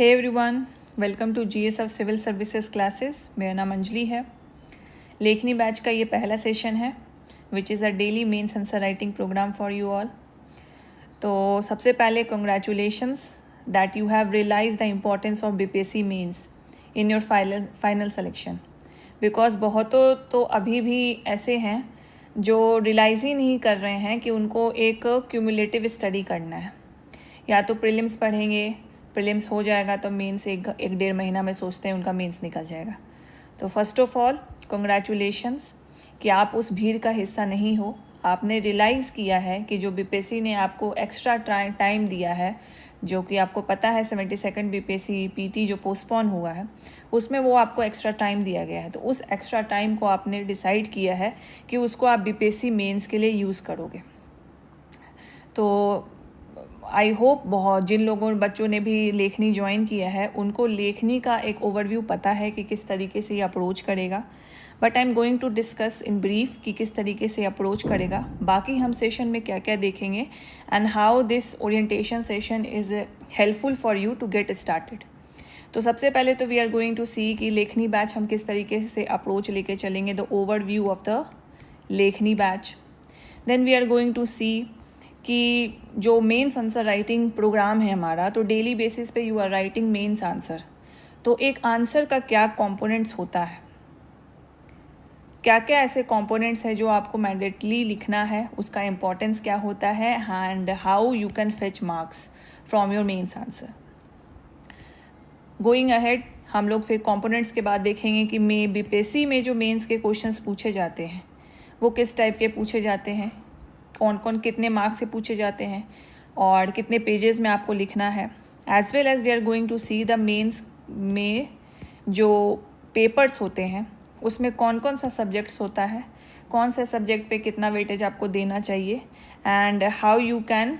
Hey everyone, welcome to GSF civil services classes. मेरा नाम अंजलि है। लेखनी बैच का ये पहला सेशन है which is a daily mains answer writing programme for you all. तो सबसे पहले congratulations that you have realise the importance of BPSC mains in your final selection. Because बहुतों तो अभी भी ऐसे हैं जो रियलाइज़ ही नहीं कर रहे हैं कि उनको एक क्यूमुलेटिव स्टडी करना है। या तो प्रीलिम्स पढ़ेंगे, प्रीलिम्स हो जाएगा तो मेंस एक डेढ़ महीना में सोचते हैं उनका मेंस निकल जाएगा। तो फर्स्ट ऑफ ऑल कंग्रेचुलेशंस कि आप उस भीड़ का हिस्सा नहीं हो। आपने रियलाइज़ किया है कि जो बीपीएससी ने आपको एक्स्ट्रा टाइम दिया है, जो कि आपको पता है 72nd बीपीएससी पीटी जो पोस्टपोन हुआ है उसमें वो आपको एक्स्ट्रा टाइम दिया गया है। तो उस एक्स्ट्रा टाइम को आपने डिसाइड किया है कि उसको आप बीपीएससी मेंस के लिए यूज़ करोगे। तो आई होप बहुत जिन लोगों बच्चों ने भी लेखनी ज्वाइन किया है उनको लेखनी का एक ओवरव्यू पता है कि किस तरीके से ये अप्रोच करेगा। But I am going to discuss in brief कि किस तरीके से अप्रोच करेगा। बाकी हम सेशन में क्या क्या देखेंगे and how this orientation session is helpful for you to get started. तो सबसे पहले तो we are going to see कि लेखनी बैच हम किस तरीके से अप्रोच लेके चलेंगे, द ओवरव्यू ऑफ द लेखनी batch. Then we are going to see कि जो मेंस आंसर राइटिंग प्रोग्राम है हमारा, तो डेली बेसिस पे you are writing mains answer. तो एक आंसर का क्या कंपोनेंट्स होता है, क्या क्या ऐसे कंपोनेंट्स है जो आपको मैंडेटली लिखना है, उसका इम्पोर्टेंस क्या होता है and how you can fetch marks from your mains answer. Going ahead हम लोग फिर कंपोनेंट्स के बाद देखेंगे कि बीपीएससी में जो मेंस के क्वेश्चंस पूछे जाते हैं वो किस टाइप के पूछे जाते हैं, कौन कौन कितने मार्क्स से पूछे जाते हैं और कितने पेजेस में आपको लिखना है। As well as we are going to see the mains में जो पेपर्स होते हैं उसमें कौन कौन सा सब्जेक्ट्स होता है, कौन से सब्जेक्ट पे कितना वेटेज आपको देना चाहिए and how you can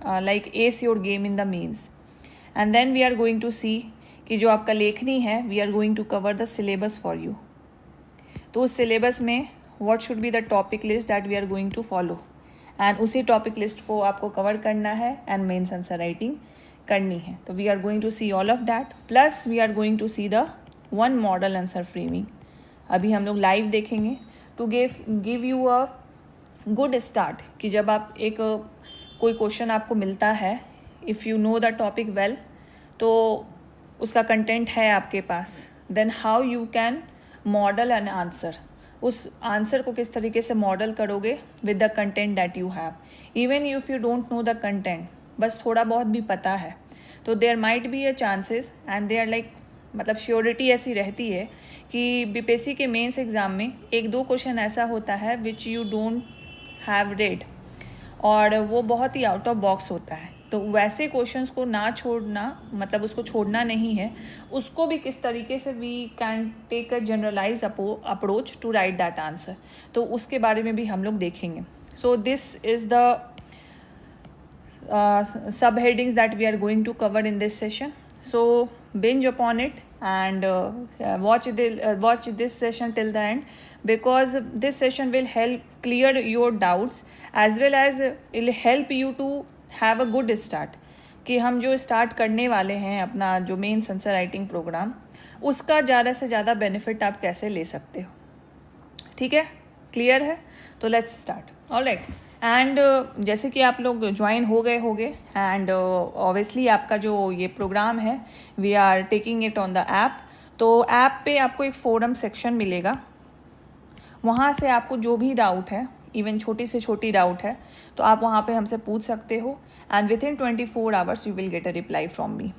like ace your game in the mains. And then we are going to see कि जो आपका लेखनी है we are going to cover the syllabus for you. तो उस सिलेबस में what should be the topic list that we are going to follow and उसी topic list को आपको कवर करना है एंड मेंस आंसर राइटिंग करनी है। तो we are going to see all of that, plus we are going to see the one model answer framing. अभी हम लोग लाइव देखेंगे to give you a good start कि जब आप एक कोई क्वेश्चन आपको मिलता है, if you know the topic well, तो उसका कंटेंट है आपके पास, then how you can model an answer. उस आंसर को किस तरीके से मॉडल करोगे with the content that you have. Even if you don't know the content, बस थोड़ा बहुत भी पता है, तो there might be a chances and they are like मतलब श्योरिटी ऐसी रहती है कि बीपीएससी के मेंस एग्ज़ाम में एक दो क्वेश्चन ऐसा होता है विच यू डोंट हैव रेड और वो बहुत ही आउट ऑफ बॉक्स होता है। तो वैसे क्वेश्चंस को ना छोड़ना, मतलब उसको छोड़ना नहीं है, उसको भी किस तरीके से we can take a generalise approach to write that answer, तो उसके बारे में भी हम लोग देखेंगे। So this is the sub headings that we are going to cover in this session. So binge upon it and watch this session till the end, because this session will help clear your doubts as well as it will help you to have a good start कि हम जो start करने वाले हैं अपना जो mains answer writing programme, उसका ज़्यादा से ज़्यादा बेनिफिट आप कैसे ले सकते हो। ठीक है, क्लियर है? तो लेट्स स्टार्ट। ऑलराइट, एंड जैसे कि आप लोग ज्वाइन हो गए होंगे एंड ऑब्वियसली आपका जो ये प्रोग्राम है we are taking it on the app. तो ऐप पे आपको एक फोरम सेक्शन मिलेगा, वहाँ से आपको जो भी डाउट है, इवन छोटी से छोटी डाउट है, तो आप वहाँ पे हमसे पूछ सकते हो and with in 24 hours you will get a reply from me.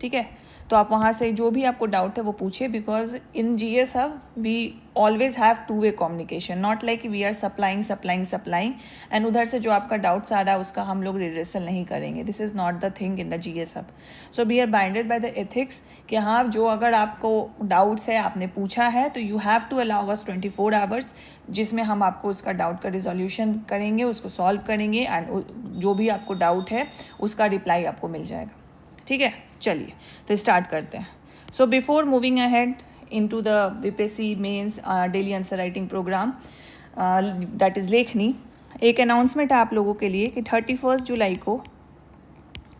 ठीक है, तो आप वहाँ से जो भी आपको डाउट है वो पूछिए, because in GSF we always have two way communication, not like we are supplying and उधर से जो आपका डाउट्स आ रहा है उसका हम लोग रिड्रेसल नहीं करेंगे। This is not the thing in the GSF. So we are binded by the ethics कि हाँ, जो अगर आपको डाउट्स है, आपने पूछा है, तो you have to allow us 24 hours जिसमें हम आपको उसका डाउट का रिजोल्यूशन करेंगे, उसको सॉल्व करेंगे एंड जो भी आपको डाउट है उसका रिप्लाई आपको मिल जाएगा। ठीक है, चलिए तो स्टार्ट करते हैं। So before moving ahead into the BPSC mains daily answer writing programme that is Lekhni, एक अनाउंसमेंट है आप लोगों के लिए कि 31 जुलाई को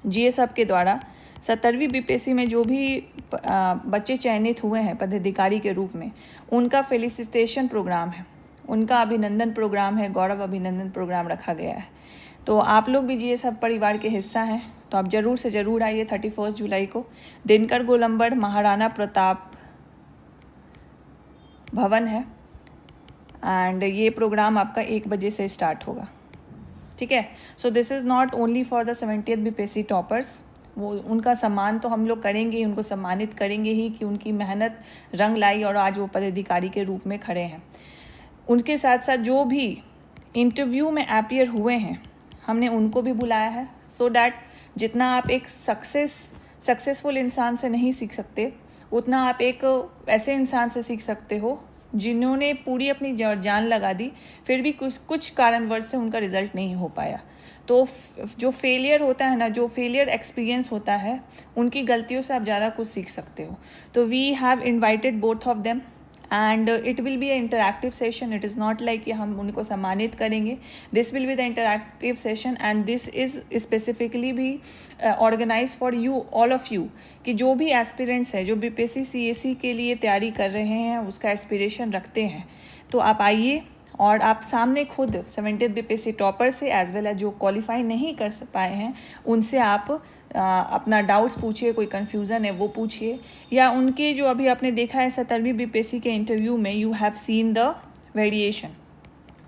जीएसएफ के द्वारा 17वीं बीपीएससी में जो भी बच्चे चयनित हुए हैं पदाधिकारी के रूप में, उनका फेलिसिटेशन प्रोग्राम है, उनका अभिनंदन प्रोग्राम है, गौरव अभिनंदन प्रोग्राम रखा गया है। तो आप लोग भी जीएस हब परिवार के हिस्सा हैं, तो आप ज़रूर से ज़रूर आइए 31 जुलाई को। दिनकर गोलंबर महाराणा प्रताप भवन है एंड ये प्रोग्राम आपका 1 बजे से स्टार्ट होगा, ठीक है। So this is not only for the 70th BPSC toppers, वो उनका सम्मान तो हम लोग करेंगे ही, उनको सम्मानित करेंगे ही कि उनकी मेहनत रंग लाई और आज वो पदाधिकारी के रूप में खड़े हैं। उनके साथ साथ जो भी इंटरव्यू में अपीयर हुए हैं, हमने उनको भी बुलाया है, सो डैट जितना आप एक सक्सेसफुल इंसान से नहीं सीख सकते, उतना आप एक ऐसे इंसान से सीख सकते हो जिन्होंने पूरी अपनी जान लगा दी, फिर भी कुछ कारणवश से उनका रिजल्ट नहीं हो पाया। तो जो फेलियर होता है ना, जो फेलियर एक्सपीरियंस होता है, उनकी गलतियों से आप ज़्यादा कुछ सीख सकते हो। तो we have invited both of them and it will be a interactive session. It is not like कि हम उनको सम्मानित करेंगे, this will be the interactive session and this is specifically भी organize for you, all of you, कि जो भी aspirants है, जो बीपीएससी सीएससी के लिए तैयारी कर रहे हैं, उसका एस्पिरेशन रखते हैं, तो आप आइए और आप सामने खुद 70th बीपीएससी टॉपर से एज वेल एज जो क्वालिफाई नहीं कर पाए हैं उनसे आप अपना डाउट्स पूछिए, कोई कन्फ्यूज़न है वो पूछिए, या उनके जो अभी आपने देखा है 17वीं बीपीएससी के इंटरव्यू में you have seen the variation,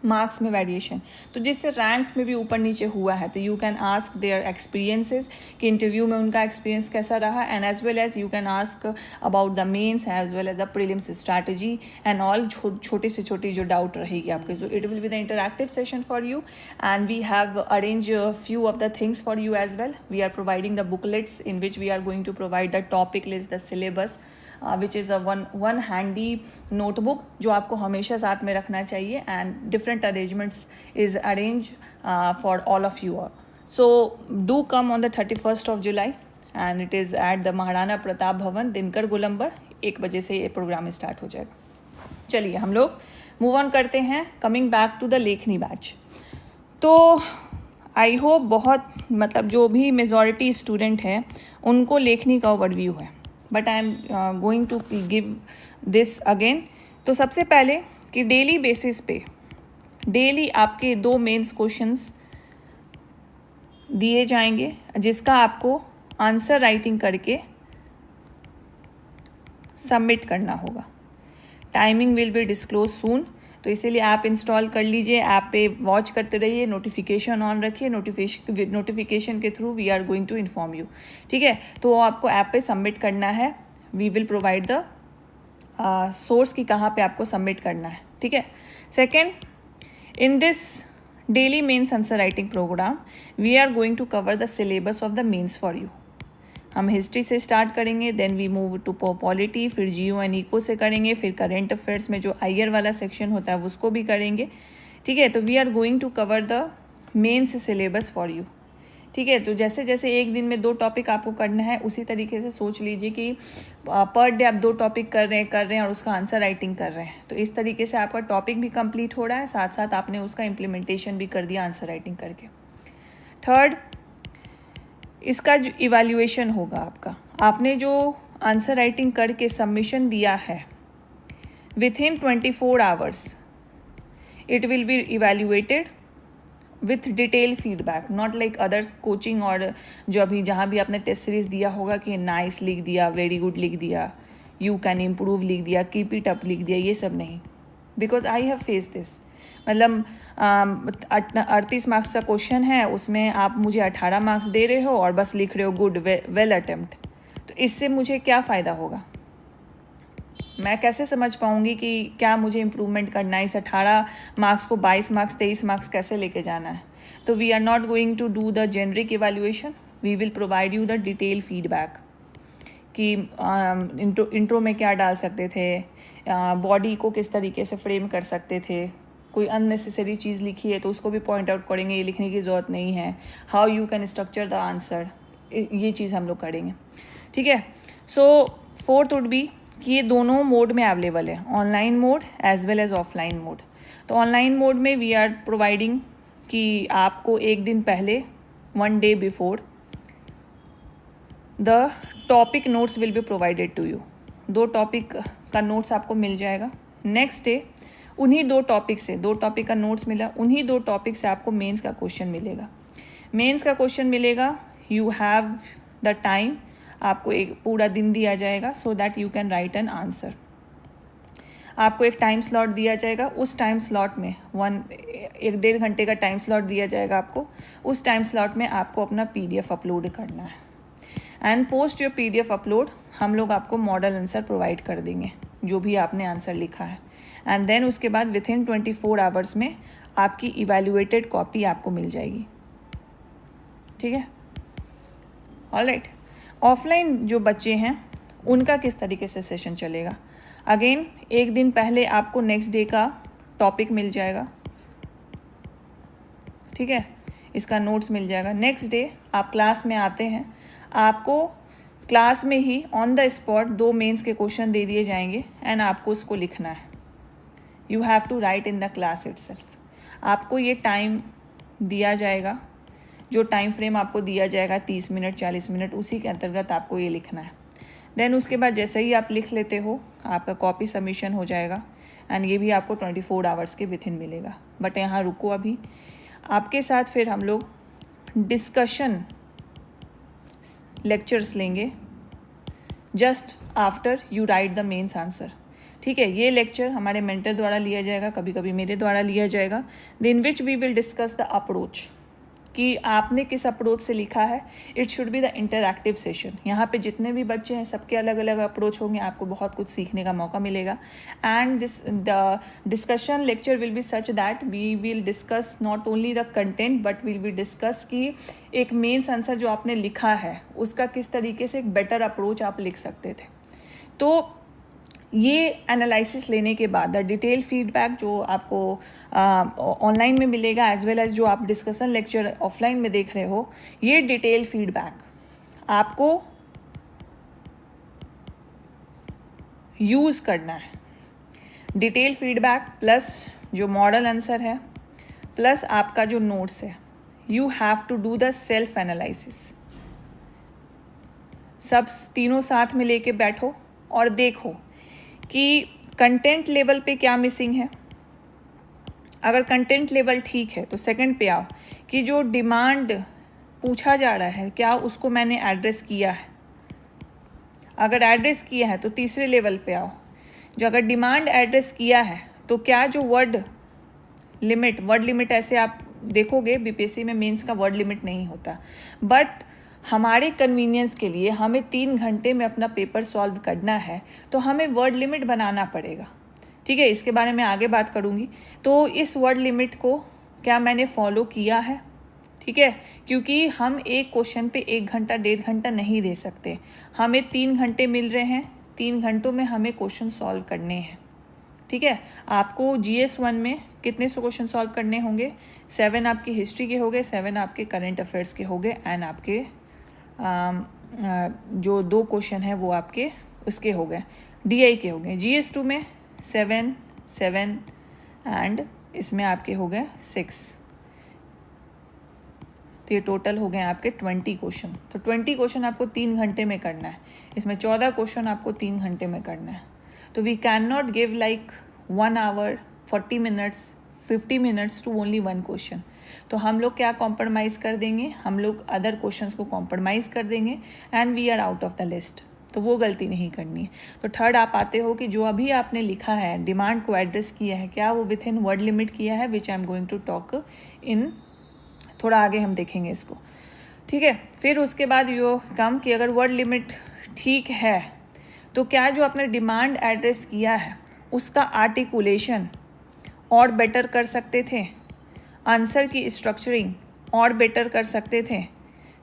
marks में वेरिएशन, तो जिससे रैंक्स में भी ऊपर नीचे हुआ है, तो you can ask their experiences कि इंटरव्यू में उनका एक्सपीरियंस कैसा रहा, and as well as you can ask about the mains as well as the prelims strategy and all, छोटी से छोटी जो डाउट रहेगी आपके। So it will be the interactive session for you and we have arrange few of the things for you as well. We are providing the booklets in which we are going to provide the topic list, the syllabus, which is a one handy notebook जो आपको हमेशा साथ में रखना चाहिए, and different arrangements is arrange for all of you. So do come on the 31st of July and it is at the Maharana Pratap Bhawan, Dinkar गोलंबर, 1 बजे से ये प्रोग्राम स्टार्ट हो जाएगा। चलिए हम लोग मूव ऑन करते हैं, कमिंग बैक टू द लेखनी बैच। तो आई होप बहुत मतलब जो भी मेजॉरिटी स्टूडेंट हैं उनको लेखनी का ओवरव्यू है, but I am going to give this again. तो सबसे पहले कि डेली बेसिस पे डेली आपके 2 मेंस क्वेश्चंस दिए जाएंगे, जिसका आपको आंसर राइटिंग करके सबमिट करना होगा। टाइमिंग विल बी डिस्क्लोज सून, तो इसीलिए ऐप इंस्टॉल कर लीजिए, ऐप पे वॉच करते रहिए, नोटिफिकेशन ऑन रखिए, नोटिफिकेशन के through we are going to inform you, ठीक है। तो आपको ऐप पे सबमिट करना है, we will provide the source कि कहाँ पे आपको सबमिट करना है, ठीक है। Second, in this daily mains answer writing programme we are going to cover the syllabus of the mains for you. हम हिस्ट्री से स्टार्ट करेंगे, then we move to polity, फिर जियो एंड इको से करेंगे, फिर करेंट अफेयर्स में जो IR वाला सेक्शन होता है उसको भी करेंगे, ठीक है। तो we are going to cover the mains syllabus for you, ठीक है। तो जैसे जैसे एक दिन में 2 टॉपिक आपको करना है, उसी तरीके से सोच लीजिए कि पर डे आप 2 टॉपिक कर रहे हैं और उसका आंसर राइटिंग कर रहे हैं, तो इस तरीके से आपका टॉपिक भी कंप्लीट हो रहा है, साथ साथ आपने उसका इम्प्लीमेंटेशन भी कर दिया आंसर राइटिंग करके। थर्ड, इसका जो इवैल्यूएशन होगा आपने जो आंसर राइटिंग करके सबमिशन दिया है, within 24 hours it will B evaluated with detail feedback, not like others coaching और जो अभी जहाँ भी आपने टेस्ट सीरीज दिया होगा कि नाइस लिख दिया, वेरी गुड लिख दिया, यू कैन इम्प्रूव लिख दिया, कीप इट अप लिख दिया, ये सब नहीं। Because I have face this, मतलब 38 मार्क्स का क्वेश्चन है, उसमें आप मुझे 18 मार्क्स दे रहे हो और बस लिख रहे हो गुड वेल अटेम्प्ट, तो इससे मुझे क्या फ़ायदा होगा? मैं कैसे समझ पाऊँगी कि क्या मुझे इम्प्रूवमेंट करना है, इस 18 मार्क्स को 22 मार्क्स 23 मार्क्स कैसे लेके जाना है? तो we are not going to do the generic evaluation, we will provide you the detail feedback कि इंट्रो में क्या डाल सकते थे, बॉडी को किस तरीके से फ्रेम कर सकते थे, कोई अननेसेसरी चीज़ लिखी है तो उसको भी पॉइंट आउट करेंगे, ये लिखने की ज़रूरत नहीं है, how you can structure the answer, ये चीज़ हम लोग करेंगे, ठीक है। सो फोर्थ वुड बी कि ये दोनों मोड में अवेलेबल है, online mode as well as offline mode. तो ऑनलाइन मोड में वी आर प्रोवाइडिंग कि आपको एक दिन पहले 1 day before the topic notes will be provided to you. 2 topic का नोट्स आपको मिल जाएगा। नेक्स्ट डे उन्हीं 2 टॉपिक से 2 टॉपिक का नोट्स मिला, उन्हीं 2 टॉपिक से आपको मेंस का क्वेश्चन मिलेगा। मेंस का क्वेश्चन मिलेगा, यू हैव द टाइम, आपको एक पूरा दिन दिया जाएगा so that you can right an answer. आपको एक टाइम स्लॉट दिया जाएगा, उस टाइम स्लॉट में 1-1.5 घंटे का टाइम स्लॉट दिया जाएगा आपको। उस टाइम स्लॉट में आपको अपना PDF अपलोड करना है and post your PDF upload. हम लोग आपको मॉडल आंसर प्रोवाइड कर देंगे जो भी आपने आंसर लिखा है, एंड देन उसके बाद विथिन 24 आवर्स में आपकी इवैल्यूएटेड कॉपी आपको मिल जाएगी। ठीक है, ऑलराइट। ऑफलाइन जो बच्चे हैं उनका किस तरीके से सेशन चलेगा? अगेन एक दिन पहले आपको नेक्स्ट डे का टॉपिक मिल जाएगा, ठीक है, इसका नोट्स मिल जाएगा। नेक्स्ट डे आप क्लास में आते हैं, आपको क्लास में ही ऑन द स्पॉट 2 मेंस के क्वेश्चन दे दिए जाएंगे एंड आपको उसको लिखना है। You have to write in the class itself. आपको ये टाइम दिया जाएगा, जो टाइम फ्रेम आपको दिया जाएगा 30 मिनट 40 मिनट, उसी के अंतर्गत आपको ये लिखना है। देन उसके बाद जैसे ही आप लिख लेते हो आपका कॉपी सबमिशन हो जाएगा एंड ये भी आपको 24 आवर्स के विथिन मिलेगा। बट यहाँ रुको, अभी आपके साथ फिर हम लोग डिस्कशन लेक्चर्स लेंगे just after you write the mains answer. ठीक है, ये लेक्चर हमारे मेंटर द्वारा लिया जाएगा, कभी कभी मेरे द्वारा लिया जाएगा, in which we will discuss the approach कि आपने किस अप्रोच से लिखा है। It should be the interactive session. यहाँ पे जितने भी बच्चे हैं सबके अलग अलग अप्रोच होंगे, आपको बहुत कुछ सीखने का मौका मिलेगा। And the discussion lecture will be such that we will discuss not only the content but will be discuss कि एक मेंस आंसर जो आपने लिखा है उसका किस तरीके से एक बेटर अप्रोच आप लिख सकते थे। तो ये एनालिसिस लेने के बाद द डिटेल फीडबैक जो आपको ऑनलाइन में मिलेगा एज वेल एज जो आप डिस्कशन लेक्चर ऑफलाइन में देख रहे हो, ये डिटेल फीडबैक आपको यूज़ करना है। डिटेल फीडबैक प्लस जो मॉडल आंसर है प्लस आपका जो नोट्स है, you have to do the self analysis. सब तीनों साथ में लेके बैठो और देखो कि कंटेंट लेवल पे क्या मिसिंग है। अगर कंटेंट लेवल ठीक है तो सेकंड पे आओ कि जो डिमांड पूछा जा रहा है क्या उसको मैंने एड्रेस किया है। अगर एड्रेस किया है तो तीसरे लेवल पे आओ, जो अगर डिमांड एड्रेस किया है तो क्या जो वर्ड लिमिट ऐसे आप देखोगे BPSC में मेंस का वर्ड लिमिट नहीं होता, बट हमारे कन्वीनियंस के लिए हमें 3 घंटे में अपना पेपर सॉल्व करना है तो हमें वर्ड लिमिट बनाना पड़ेगा। ठीक है, इसके बारे में आगे बात करूँगी। तो इस वर्ड लिमिट को क्या मैंने फॉलो किया है? ठीक है, क्योंकि हम एक क्वेश्चन पे 1 घंटा 1.5 घंटा नहीं दे सकते, हमें 3 घंटे मिल रहे हैं, 3 घंटों में हमें क्वेश्चन सॉल्व करने हैं। ठीक है, आपको GS 1 में कितने सौ क्वेश्चन सॉल्व करने होंगे? 7 आपकी हिस्ट्री के हो गए, 7 आपके करंट अफेयर्स के हो गए एंड आपके जो 2 क्वेश्चन है वो आपके उसके हो गए, DI के हो गए। GS 2 में 7 एंड इसमें आपके हो गए 6, तो ये टोटल हो गए आपके 20 क्वेश्चन। तो 20 क्वेश्चन आपको 3 घंटे में करना है, इसमें 14 क्वेश्चन आपको 3 घंटे में करना है। तो we can not give like 1 hour 40 minutes 50 minutes to only 1 question. तो हम लोग क्या कॉम्प्रोमाइज़ कर देंगे, हम लोग अदर क्वेश्चंस को कॉम्प्रोमाइज़ कर देंगे and we are out of the list. तो वो गलती नहीं करनी है। तो थर्ड आप आते हो कि जो अभी आपने लिखा है, डिमांड को एड्रेस किया है, क्या वो विथ इन वर्ड लिमिट किया है, which I am going to talk in, थोड़ा आगे हम देखेंगे इसको। ठीक है, फिर उसके बाद यो कम कि अगर वर्ड लिमिट ठीक है तो क्या जो आपने डिमांड एड्रेस किया है उसका आर्टिकुलेशन और बेटर कर सकते थे, आंसर की स्ट्रक्चरिंग और बेटर कर सकते थे।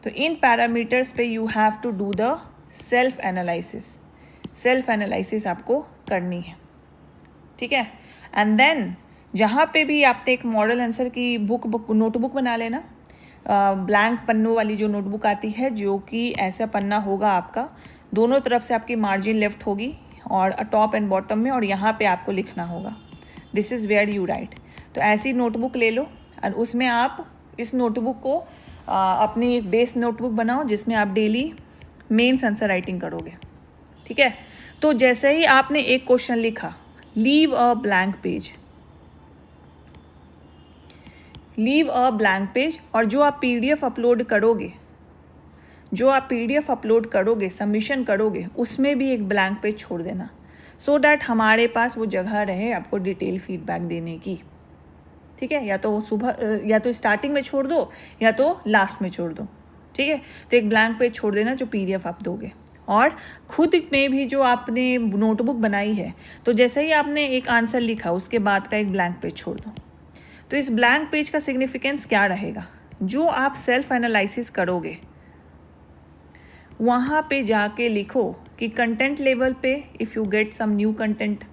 तो इन पैरामीटर्स पे you have to do the self analysis आपको करनी है। ठीक है, एंड देन जहाँ पे भी आपने एक मॉडल आंसर की नोटबुक बना लेना, ब्लैंक पन्नों वाली जो नोटबुक आती है, जो कि ऐसा पन्ना होगा आपका, दोनों तरफ से आपकी मार्जिन लेफ्ट होगी और टॉप एंड बॉटम में, और यहाँ पे आपको लिखना होगा this is where you write. तो ऐसी नोटबुक ले लो और उसमें आप इस नोटबुक को अपनी एक बेस नोटबुक बनाओ जिसमें आप डेली मेंस आंसर राइटिंग करोगे, ठीक है। तो जैसे ही आपने एक क्वेश्चन लिखा, leave a blank page, leave a blank page, और जो आप पीडीएफ अपलोड करोगे, जो आप पीडीएफ अपलोड करोगे, सबमिशन करोगे, उसमें भी एक ब्लैंक पेज छोड़ देना, सो दैट हमारे पास वो जगह रहे आपको डिटेल फीडबैक देने की, ठीक है। या तो सुबह, या तो स्टार्टिंग में छोड़ दो, या तो लास्ट में छोड़ दो, ठीक है। तो एक ब्लैंक पेज छोड़ देना जो पीडीएफ आप दोगे। और खुद में भी जो आपने नोटबुक बनाई है, तो जैसे ही आपने एक आंसर लिखा, उसके बाद का एक ब्लैंक पेज छोड़ दो। तो इस ब्लैंक पेज का सिग्निफिकेंस क्या रहेगा? जो आप सेल्फ एनालिसिस करोगे, वहाँ पे जाके लिखो कि कंटेंट लेवल पे if you get some new content,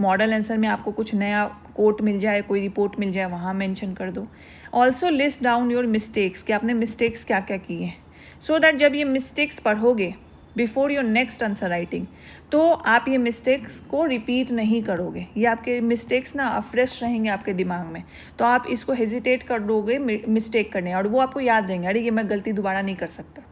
model answer में आपको कुछ नया कोट मिल जाए, कोई रिपोर्ट मिल जाए, वहाँ मेंशन कर दो। Also list down your mistakes, कि आपने मिस्टेक्स क्या क्या किए हैं, सो दैट जब ये मिस्टेक्स पढ़ोगे before your next answer writing, तो आप ये मिस्टेक्स को रिपीट नहीं करोगे। ये आपके मिस्टेक्स ना फ्रेश रहेंगे आपके दिमाग में, तो आप इसको हेजिटेट कर दोगे मिस्टेक करने, और वो आपको याद रहेंगे, अरे ये मैं गलती दोबारा नहीं कर सकता।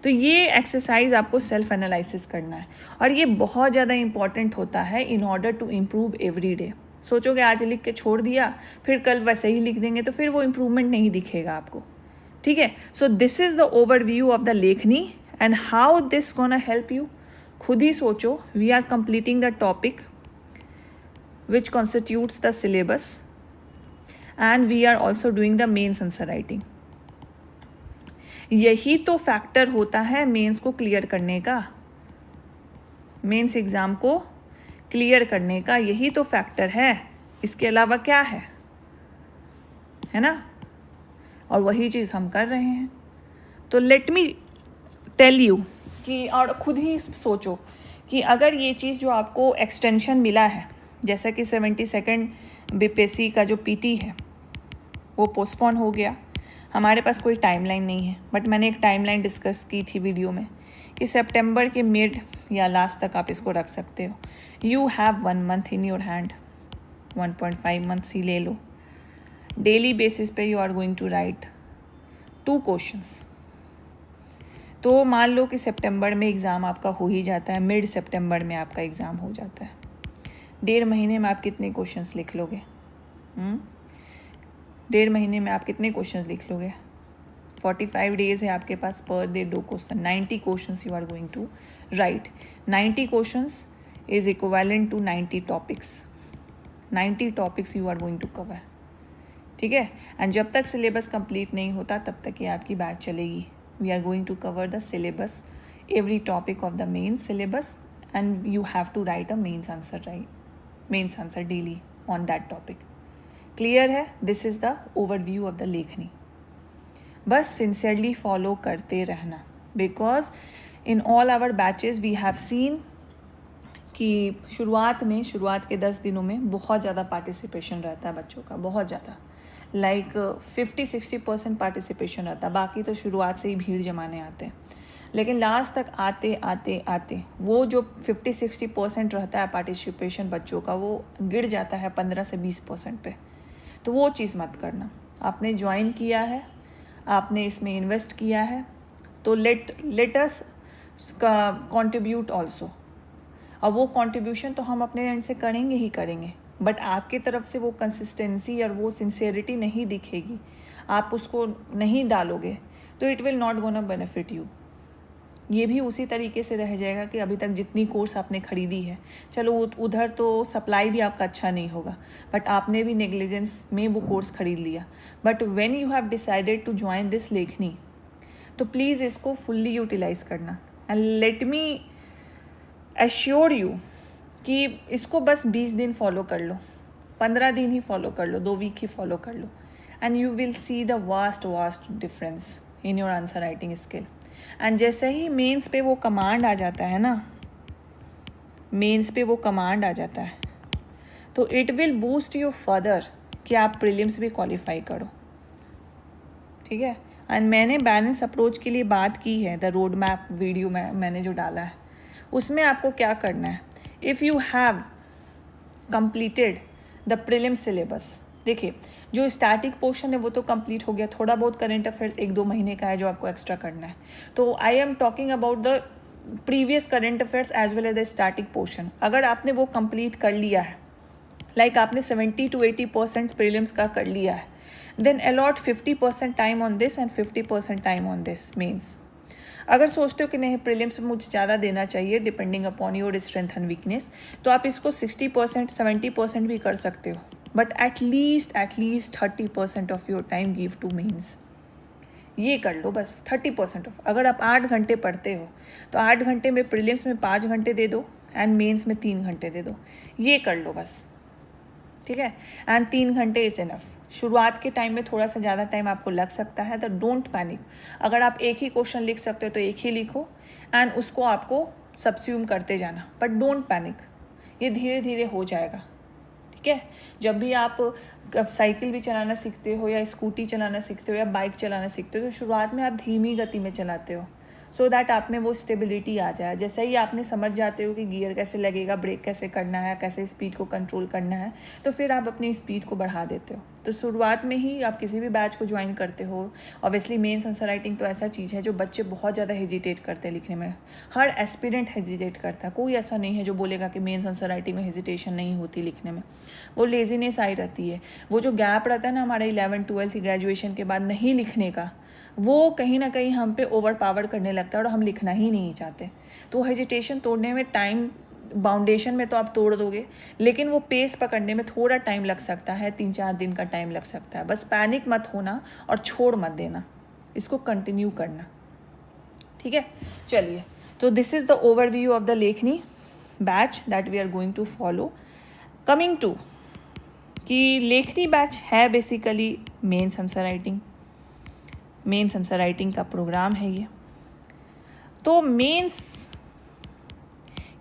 तो ये एक्सरसाइज आपको सेल्फ एनालिसिस करना है, और ये बहुत ज़्यादा इंपॉर्टेंट होता है in order to improve every day. सोचोगे आज लिख के छोड़ दिया, फिर कल वैसे ही लिख देंगे, तो फिर वो इम्प्रूवमेंट नहीं दिखेगा आपको, ठीक है। So this is the overview of the लेखनी and how this gonna help you. खुद ही सोचो। We are completing the topic which constitutes the syllabus and we are also doing the mains answer writing. यही तो factor होता है mains को clear करने का, मेंस एग्ज़ाम को क्लियर करने का यही तो फैक्टर है, इसके अलावा क्या है ना। और वही चीज़ हम कर रहे हैं। तो लेट मी टेल यू कि, और खुद ही सोचो कि अगर ये चीज़ जो आपको एक्सटेंशन मिला है, जैसा कि 72nd बीपीएससी का जो पीटी है वो पोस्टपोन हो गया, हमारे पास कोई टाइमलाइन नहीं है, बट मैंने एक टाइमलाइन डिस्कस की थी वीडियो में कि सितंबर के मिड या लास्ट तक आप इसको रख सकते हो। You have 1 month in your hand, 1.5 months ही ले लो। डेली बेसिस पे you are going to write 2 questions. तो मान लो कि सितंबर में एग्ज़ाम आपका हो ही जाता है, मिड सितंबर में आपका एग्ज़ाम हो जाता है, 1.5 महीने में आप कितने क्वेश्चंस लिख लोगे? 1.5 महीने में आप कितने क्वेश्चंस लिख लोगे? 45 डेज है आपके पास, per day 2 question, 90 questions you are going to write. 90 questions is equivalent to 90 topics. 90 topics you are going to cover, ठीक है। एंड जब तक सिलेबस कंप्लीट नहीं होता तब तक ये आपकी बैच चलेगी। We are going to cover the syllabus, every topic of the main syllabus, and you have to write a mains answer, right, mains answer daily on that topic. Clear है? This is the overview of the लेखनी। बस sincerely follow करते रहना, because in all our batches we have seen कि शुरुआत के 10 दिनों में बहुत ज़्यादा पार्टिसिपेशन रहता है बच्चों का, बहुत ज़्यादा, लाइक 50-60% पार्टिसिपेशन रहता है। बाकी तो शुरुआत से ही भीड़ जमाने आते हैं, लेकिन लास्ट तक आते आते आते वो जो 50-60% रहता है पार्टिसिपेशन बच्चों का, वो गिर जाता है 15 से 20% पे। तो वो चीज़ मत करना। आपने ज्वाइन किया है, आपने इसमें इन्वेस्ट किया है, तो लेट अस का कंट्रीब्यूट ऑल्सो। और वो कंट्रीब्यूशन तो हम अपने एंड से करेंगे ही करेंगे, बट आपकी तरफ से वो कंसिस्टेंसी और वो सिंसियरिटी नहीं दिखेगी, आप उसको नहीं डालोगे, तो it will not gonna benefit you. ये भी उसी तरीके से रह जाएगा कि अभी तक जितनी कोर्स आपने ख़रीदी है, चलो उधर तो सप्लाई भी आपका अच्छा नहीं होगा, बट आपने भी नेग्लिजेंस में वो कोर्स ख़रीद लिया। But when you have decided to join this Lekhni, तो प्लीज़ इसको फुल्ली यूटिलाइज़ करना। And let me assure you कि इसको बस 20 दिन फॉलो कर लो, 15 दिन ही फॉलो कर लो, 2 वीक ही फॉलो कर लो, and you will see the vast difference in your answer writing skill. And जैसे ही मेंस पे वो कमांड आ जाता है ना, मेंस पे वो कमांड आ जाता है, तो it will boost you further कि आप प्रीलिम्स भी क्वालिफाई करो, ठीक है। एंड मैंने बैलेंस अप्रोच के लिए बात की है, द रोड मैप वीडियो में मैंने जो डाला है, उसमें आपको क्या करना है। If you have completed the prelim syllabus, देखिए जो स्टैटिक पोर्शन है वो तो कंप्लीट हो गया, थोड़ा बहुत करंट अफेयर्स 1-2 महीने का है जो आपको एक्स्ट्रा करना है। तो I am talking about the previous current affairs as well as the static portion. अगर आपने वो कंप्लीट कर लिया है, लाइक आपने 70 to 80% प्रीलिम्स का कर लिया है, then allot 50% time on this and 50% time on this mains. अगर सोचते हो कि नहीं प्रीलिम्स में मुझे ज़्यादा देना चाहिए depending upon your strength and weakness, तो आप इसको 60% 70% भी कर सकते हो, but at least 30% of your time give to mains. ये कर लो बस 30% ऑफ। अगर आप 8 घंटे पढ़ते हो तो 8 घंटे में प्रीलिम्स में 5 घंटे दे दो एंड मेंस में 3 घंटे दे दो, ये कर लो बस, ठीक है। एंड 3 घंटे इज़ इनफ। शुरुआत के टाइम में थोड़ा सा ज़्यादा टाइम आपको लग सकता है, तो डोंट पैनिक। अगर आप एक ही क्वेश्चन लिख सकते हो तो एक ही लिखो एंड उसको आपको सब्स्यूम करते जाना, बट डोंट पैनिक, ये धीरे धीरे हो जाएगा, ठीक है। जब भी आप साइकिल भी चलाना सीखते हो या स्कूटी चलाना सीखते हो या बाइक चलाना सीखते हो तो शुरुआत में आप धीमी गति में चलाते हो, सो दैट आप में वो स्टेबिलिटी आ जाए। जैसे ही आपने समझ जाते हो कि गियर कैसे लगेगा, ब्रेक कैसे करना है, कैसे स्पीड को कंट्रोल करना है, तो फिर आप अपनी स्पीड को बढ़ा देते हो। तो शुरुआत में ही आप किसी भी बैच को ज्वाइन करते हो, ऑब्वियसली मेंस आंसर राइटिंग तो ऐसा चीज़ है जो बच्चे बहुत ज़्यादा हेजिटेट करते हैं लिखने में। हर एस्पिरेंट हेजिटेट करता है, कोई ऐसा नहीं है जो बोलेगा कि मेंस आंसर राइटिंग में हेजिटेशन नहीं होती लिखने में। वो लेजीनेस आई रहती है, वो जो गैप रहता है ना हमारा 11th 12th ग्रेजुएशन के बाद नहीं लिखने का, वो कहीं ना कहीं हम पे ओवर पावर करने लगता है और हम लिखना ही नहीं चाहते। तो हेजिटेशन तोड़ने में टाइम, बाउंडेशन में तो आप तोड़ दोगे, लेकिन वो पेस पकड़ने में थोड़ा टाइम लग सकता है, 3-4 दिन का टाइम लग सकता है। बस पैनिक मत होना और छोड़ मत देना, इसको कंटिन्यू करना, ठीक है। चलिए, तो this is the overview of the लेखनी batch that we are going to follow. Coming to कि लेखनी बैच है basically mains answer writing, mains answer writing का प्रोग्राम है ये। तो मेंस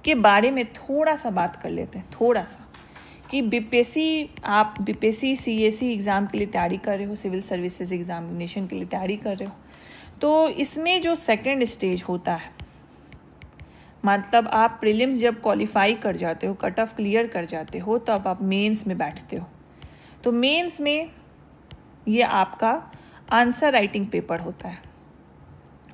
के बारे में थोड़ा सा बात कर लेते हैं, थोड़ा सा, कि बीपीएससी, आप बीपीएससी सीएससी एग्ज़ाम के लिए तैयारी कर रहे हो, सिविल सर्विसेज एग्जामिनेशन के लिए तैयारी कर रहे हो, तो इसमें जो सेकंड स्टेज होता है, मतलब आप प्रीलिम्स जब क्वालिफाई कर जाते हो, कट ऑफ क्लियर कर जाते हो, तो अब आप मेंस में बैठते हो। तो मेंस में ये आपका आंसर राइटिंग पेपर होता है,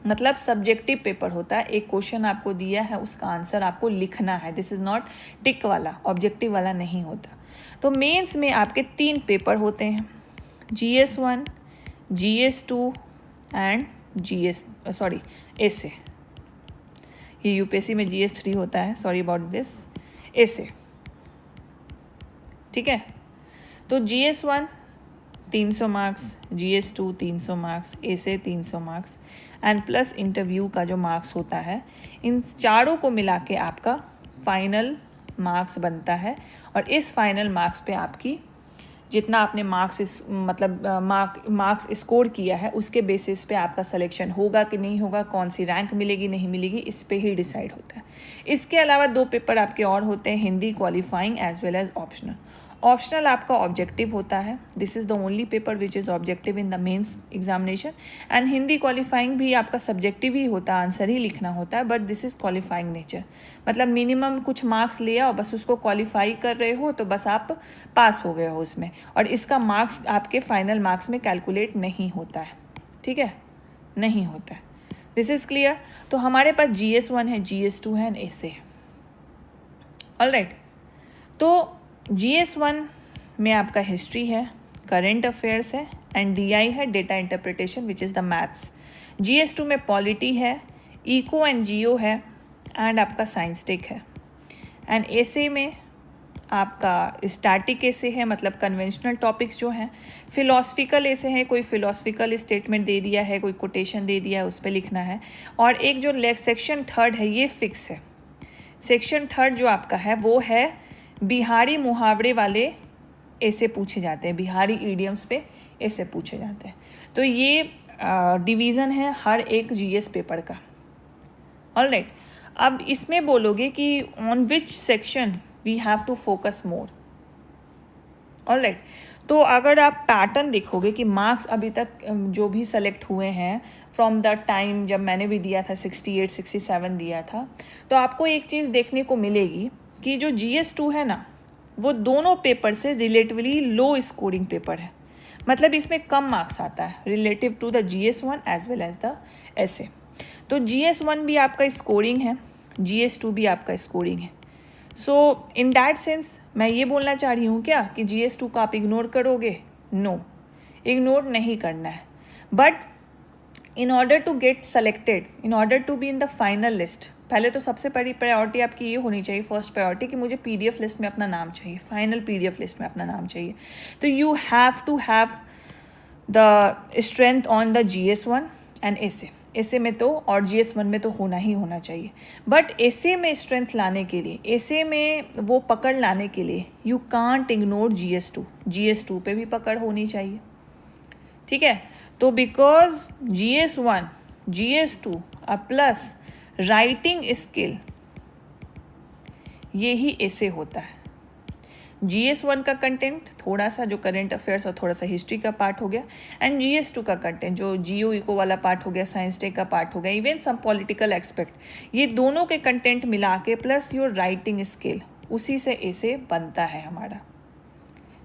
मतलब सब्जेक्टिव पेपर होता है। एक क्वेश्चन आपको दिया है, उसका आंसर आपको लिखना है। दिस इज़ नॉट टिक वाला, ऑब्जेक्टिव वाला नहीं होता। तो मेंस में आपके 3 पेपर होते हैं, GS1, GS2 एंड एसे। ये यूपीएससी में GS3 होता है, सॉरी अबाउट दिस, एसे, ठीक है। तो GS1 300 marks, GS2 300 marks, essay 300 marks and plus interview का जो मार्क्स होता है, इन चारों को मिला के आपका फाइनल मार्क्स बनता है। और इस फाइनल मार्क्स पे आपकी जितना आपने मार्क्स स्कोर किया है उसके बेसिस पे आपका सिलेक्शन होगा कि नहीं होगा, कौन सी रैंक मिलेगी नहीं मिलेगी, इस पे ही डिसाइड होता है। इसके अलावा 2 पेपर आपके और होते हैं, Hindi qualifying as well as optional. Optional आपका ऑब्जेक्टिव होता है, this is the only paper which is objective in the mains examination. And Hindi qualifying भी आपका सब्जेक्टिव ही होता है, आंसर ही लिखना होता है, but this is qualifying nature, मतलब मिनिमम कुछ मार्क्स ले आओ, बस उसको क्वालिफाई कर रहे हो तो बस आप पास हो गए हो उसमें, और इसका मार्क्स आपके फाइनल मार्क्स में कैलकुलेट नहीं होता है, ठीक है, नहीं होता है। This is clear. तो हमारे पास GS1 है, GS2 है एंड एसे है, ऑलराइट। तो GS1 में आपका हिस्ट्री है, करंट अफेयर्स है एंड DI है, data interpretation which is the maths. GS2 में पॉलिटी है, इको एंड जियो है एंड आपका साइंस टेक है। एंड एसे में आपका स्टैटिक एसे है, मतलब कन्वेंशनल टॉपिक्स जो हैं। फिलोसफिकल एसे है, कोई फिलोसफिकल स्टेटमेंट दे दिया है, कोई कोटेशन दे दिया है, उस पर लिखना है। और एक जो सेक्शन 3 है ये फिक्स है। सेक्शन 3 जो आपका है वो है बिहारी मुहावरे वाले ऐसे पूछे जाते हैं, बिहारी ईडियम्स पे ऐसे पूछे जाते हैं। तो ये डिवीज़न है हर एक GS पेपर का, ऑलराइट। अब इसमें बोलोगे कि on which section we have to focus more, alright. तो अगर आप पैटर्न देखोगे कि मार्क्स अभी तक जो भी सेलेक्ट हुए हैं फ्रॉम द टाइम जब मैंने भी दिया था 68 67 दिया था, तो आपको एक चीज़ देखने को मिलेगी कि जो GS2 है ना वो दोनों पेपर से रिलेटिवली लो स्कोरिंग पेपर है, मतलब इसमें कम मार्क्स आता है relative to the GS1 as well as the SA। तो GS1 भी आपका स्कोरिंग है, GS2 भी आपका स्कोरिंग है। सो इन दैट सेंस मैं ये बोलना चाह रही हूँ क्या कि GS2 को आप इग्नोर करोगे? नो, इग्नोर नहीं करना है। But in order to get selected, in order to be in the final list, पहले तो सबसे बड़ी प्रायोरिटी आपकी ये होनी चाहिए, फर्स्ट प्रायोरिटी, कि मुझे PDF लिस्ट में अपना नाम चाहिए, फाइनल PDF लिस्ट में अपना नाम चाहिए। तो you have to have the strength on the GS1 and SA में तो और GS1 में तो होना ही होना चाहिए। बट SA में स्ट्रेंथ लाने के लिए, SA में वो पकड़ लाने के लिए यू कांट इग्नोर GS2 पे भी पकड़ होनी चाहिए, ठीक है। तो because GS1, GS2 plus writing skill, ये ही ऐसे होता है। GS1 का कंटेंट थोड़ा सा जो करेंट अफेयर्स और थोड़ा सा हिस्ट्री का पार्ट हो गया, एंड GS2 का कंटेंट जो जियो इको वाला पार्ट हो गया, साइंस टेक का पार्ट हो गया, इवन सम पॉलिटिकल एक्सपेक्ट, ये दोनों के कंटेंट मिला के प्लस योर राइटिंग स्किल, उसी से ऐसे बनता है हमारा,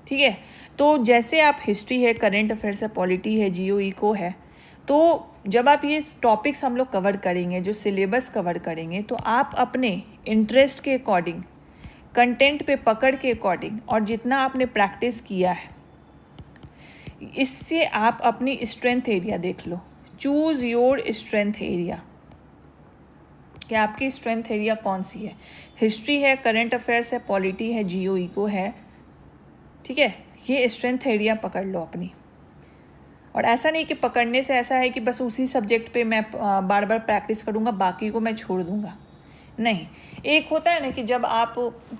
ठीक है। तो जैसे आप हिस्ट्री है, करेंट अफेयर्स है, पॉलिटी है, जियो इको है, तो जब आप ये टॉपिक्स हम लोग कवर करेंगे, जो सिलेबस कवर करेंगे, तो आप अपने इंटरेस्ट के अकॉर्डिंग, कंटेंट पे पकड़ के अकॉर्डिंग, और जितना आपने प्रैक्टिस किया है, इससे आप अपनी स्ट्रेंथ एरिया देख लो। चूज़ योर स्ट्रेंथ एरिया, कि आपकी स्ट्रेंथ एरिया कौन सी है। हिस्ट्री है, करेंट अफेयर्स है, पॉलिटी है, जियो इको है, ठीक है। ये स्ट्रेंथ एरिया पकड़ लो अपनी। और ऐसा नहीं कि पकड़ने से ऐसा है कि बस उसी सब्जेक्ट पे मैं बार बार प्रैक्टिस करूँगा, बाकी को मैं छोड़ दूँगा, नहीं। एक होता है ना कि जब आप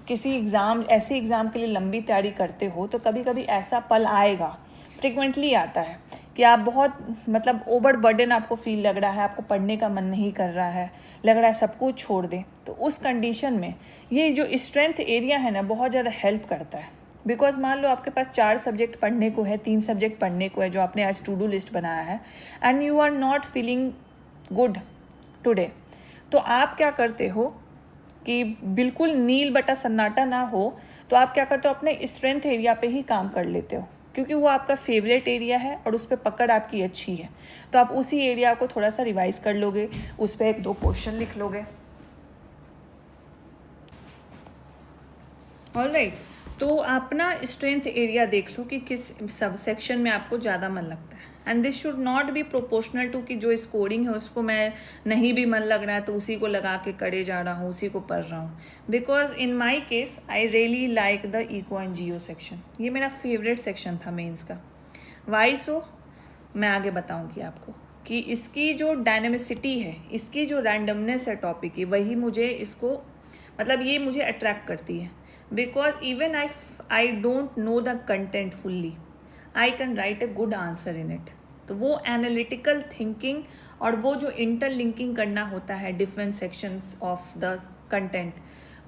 किसी एग्ज़ाम, ऐसे एग्ज़ाम के लिए लंबी तैयारी करते हो, तो कभी कभी ऐसा पल आएगा, फ्रिक्वेंटली आता है, कि आप बहुत मतलब ओवर बर्डन आपको फील लग रहा है, आपको पढ़ने का मन नहीं कर रहा है, लग रहा है सब कुछ छोड़ दें। तो उस कंडीशन में ये जो स्ट्रेंथ एरिया है ना, बहुत ज़्यादा हेल्प करता है। बिकॉज मान लो आपके पास 4 सब्जेक्ट पढ़ने को है, 3 सब्जेक्ट पढ़ने को है, जो आपने आज टू डू लिस्ट बनाया है, and you are not feeling good today, तो आप क्या करते हो कि बिल्कुल नील बटा सन्नाटा ना हो, तो आप क्या करते हो, अपने स्ट्रेंथ एरिया पे ही काम कर लेते हो, क्योंकि वो आपका फेवरेट एरिया है और उस पर पकड़ आपकी अच्छी है। तो आप उसी एरिया को थोड़ा सा रिवाइज कर लोगे, उस पर 1-2 क्वेश्चन लिख लोगे, ऑलराइट। तो अपना स्ट्रेंथ एरिया देख लो कि किस सब सेक्शन में आपको ज़्यादा मन लगता है, and this should not be proportional to कि जो स्कोरिंग है उसको मैं नहीं भी मन लग रहा है तो उसी को लगा के करे जा रहा हूँ, उसी को पढ़ रहा हूँ। Because in my case I really like the eco and geo section, ये मेरा फेवरेट सेक्शन था मेंस का। वाई सो, मैं आगे बताऊँगी आपको कि इसकी जो डायनेमिसिटी है, इसकी जो रैंडमनेस है टॉपिक की, वही मुझे इसको मतलब ये मुझे अट्रैक्ट करती है। Because even if I don't know the content fully, I can write a good answer in it. तो वो एनालिटिकल थिंकिंग और वो जो इंटरलिंकिंग करना होता है different sections of the content,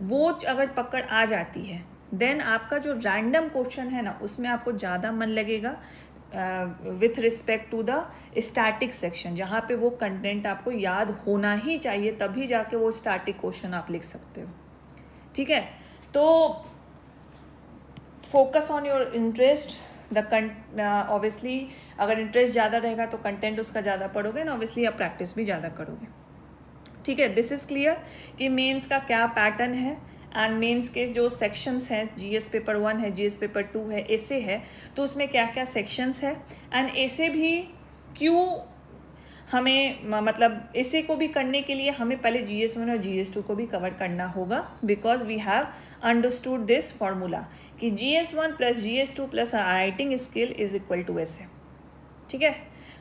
वो अगर पकड़ आ जाती है, देन आपका जो रैंडम क्वेश्चन है ना, उसमें आपको ज़्यादा मन लगेगा with respect to the static section, जहाँ पे वो कंटेंट आपको याद होना ही चाहिए, तभी जाके वो स्टैटिक क्वेश्चन आप लिख सकते हो, ठीक है। तो focus on your interest, obviously अगर इंटरेस्ट ज़्यादा रहेगा तो कंटेंट उसका ज़्यादा पढ़ोगे ना, ऑब्वियसली आप प्रैक्टिस भी ज़्यादा करोगे, ठीक है। दिस इज़ क्लियर कि मेंस का क्या पैटर्न है, एंड मेंस के जो सेक्शंस हैं, GS पेपर 1 है, GS पेपर 2 है, ऐसे है, तो उसमें क्या क्या सेक्शंस है, एंड ऐसे भी क्यों हमें मतलब ऐसे को भी करने के लिए हमें पहले GS1 और GS2 को भी कवर करना होगा, because we have understood this formula कि GS1 plus GS2 plus writing skill is equal to essay, ठीक है।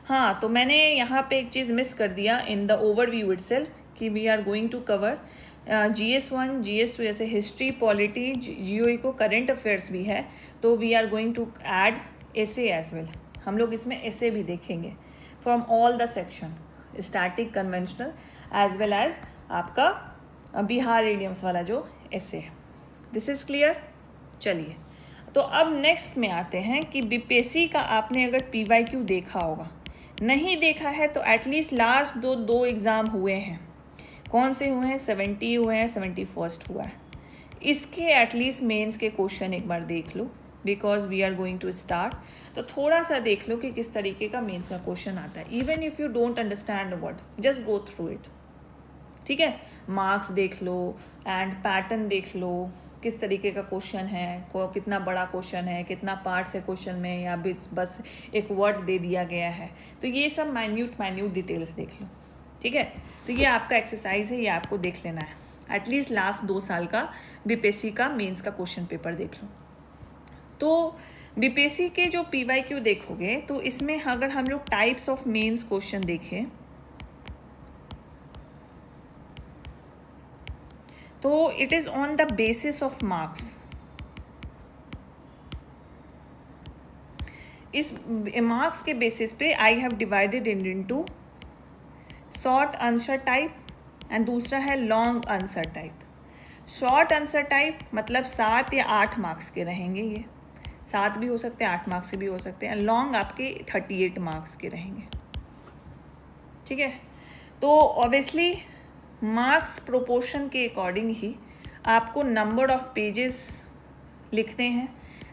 हाँ, तो मैंने यहाँ पे एक चीज़ मिस कर दिया इन द ओवरव्यू इटसेल्फ कि we are going to cover GS1 GS2 जैसे history, polity, geo eco, current affairs भी है, तो we are going to add essay as well. हम लोग इसमें ऐसे भी देखेंगे from all the section, static, conventional, as well as आपका बिहार इडियम्स वाला जो ऐसे है। This is clear. चलिए, तो अब नेक्स्ट में आते हैं कि बीपीएससी का आपने अगर PYQ देखा होगा, नहीं देखा है तो एटलीस्ट लास्ट दो एग्ज़ाम हुए हैं। कौन से हुए हैं? 70 हुए हैं, 71st हुआ है। इसके एटलीस्ट मेंस के क्वेश्चन एक बार देख लो, because we are going to start. तो थोड़ा सा देख लो कि किस तरीके का मेंस का क्वेश्चन आता है। Even if you don't understand word, just go through it, ठीक है। मार्क्स देख लो एंड पैटर्न देख लो, किस तरीके का क्वेश्चन है, कितना बड़ा क्वेश्चन है, कितना पार्ट्स है क्वेश्चन में, या बस एक वर्ड दे दिया गया है। तो ये सब माइन्यूट डिटेल्स देख लो, ठीक है। तो ये आपका एक्सरसाइज है, ये आपको देख लेना है। एटलीस्ट लास्ट 2 साल का बीपीएससी का मेंस का क्वेश्चन पेपर देख लो। तो बीपीएससी के जो पीवाईक्यू देखोगे तो इसमें अगर हम लोग टाइप्स ऑफ मेंस क्वेश्चन देखें तो it is on the basis of marks. इस मार्क्स के बेसिस पे I have divided into short answer type and दूसरा है long answer type. Short answer type मतलब 7 या 8 मार्क्स के रहेंगे, ये 7 भी हो सकते हैं, 8 मार्क्स से भी हो सकते हैं। लॉन्ग आपके 38 मार्क्स के रहेंगे, ठीक है। तो ऑब्वियसली मार्क्स प्रोपोर्शन के अकॉर्डिंग ही आपको नंबर ऑफ पेजेस लिखने हैं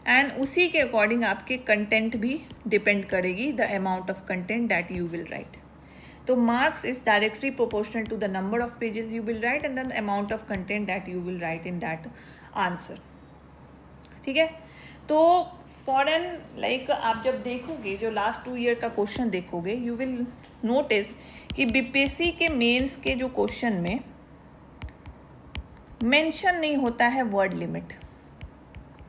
एंड उसी के अकॉर्डिंग आपके कंटेंट भी डिपेंड करेगी, the amount of content that you will write. तो marks is directly proportional to the number of pages you will write and the amount of content that you will write in that answer, ठीक है। तो फॉरन like आप जब देखोगे जो last 2 year का क्वेश्चन देखोगे, यू विल नोटिस कि बीपीएससी के मेंस के जो क्वेश्चन में मेंशन नहीं होता है वर्ड लिमिट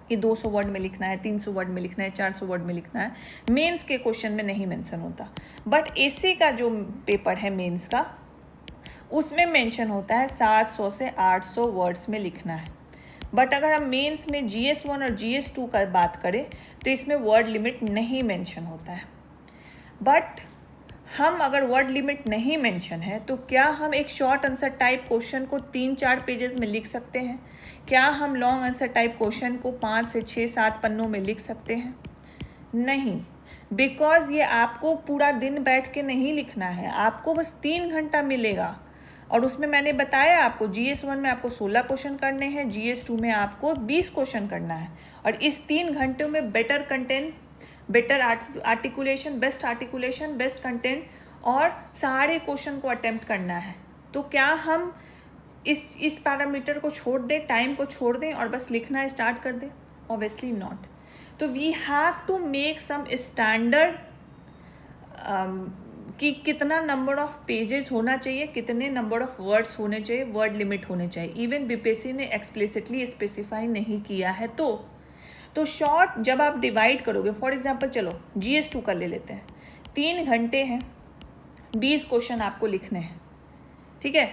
कि 200 वर्ड में लिखना है, 300 वर्ड में लिखना है, 400 वर्ड में लिखना है। मेंस के क्वेश्चन में नहीं मेंशन होता। बट एसए का जो पेपर है मेंस का, उसमें मेंशन होता है 700 से 800 वर्ड्स में लिखना है। बट अगर हम मेंस में GS1 और GS2 का बात करें तो इसमें वर्ड लिमिट नहीं मेंशन होता है। बट हम अगर वर्ड लिमिट नहीं मेंशन है तो क्या हम एक शॉर्ट आंसर टाइप क्वेश्चन को 3-4 पेजेस में लिख सकते हैं? क्या हम लॉन्ग आंसर टाइप क्वेश्चन को 5 से 6-7 पन्नों में लिख सकते हैं? नहीं, बिकॉज ये आपको पूरा दिन बैठ के नहीं लिखना है, आपको बस 3 घंटा मिलेगा। और उसमें मैंने बताया आपको GS1 में आपको 16 क्वेश्चन करने हैं, GS2 में आपको 20 क्वेश्चन करना है। और इस 3 घंटों में better content, better articulation, best content और सारे क्वेश्चन को अटेम्प्ट करना है। तो क्या हम इस पैरामीटर को छोड़ दें, टाइम को छोड़ दें और बस लिखना स्टार्ट कर दें? Obviously not. तो we have to make some standard कि कितना नंबर ऑफ पेजेस होना चाहिए, कितने नंबर ऑफ वर्ड्स होने चाहिए, वर्ड लिमिट होने चाहिए। इवन बीपीएससी ने एक्सप्लिसिटली स्पेसिफाई नहीं किया है। तो शॉर्ट जब आप डिवाइड करोगे, फॉर एग्जांपल चलो GS2 का ले लेते हैं, 3 घंटे हैं, 20 क्वेश्चन आपको लिखने हैं, ठीक है।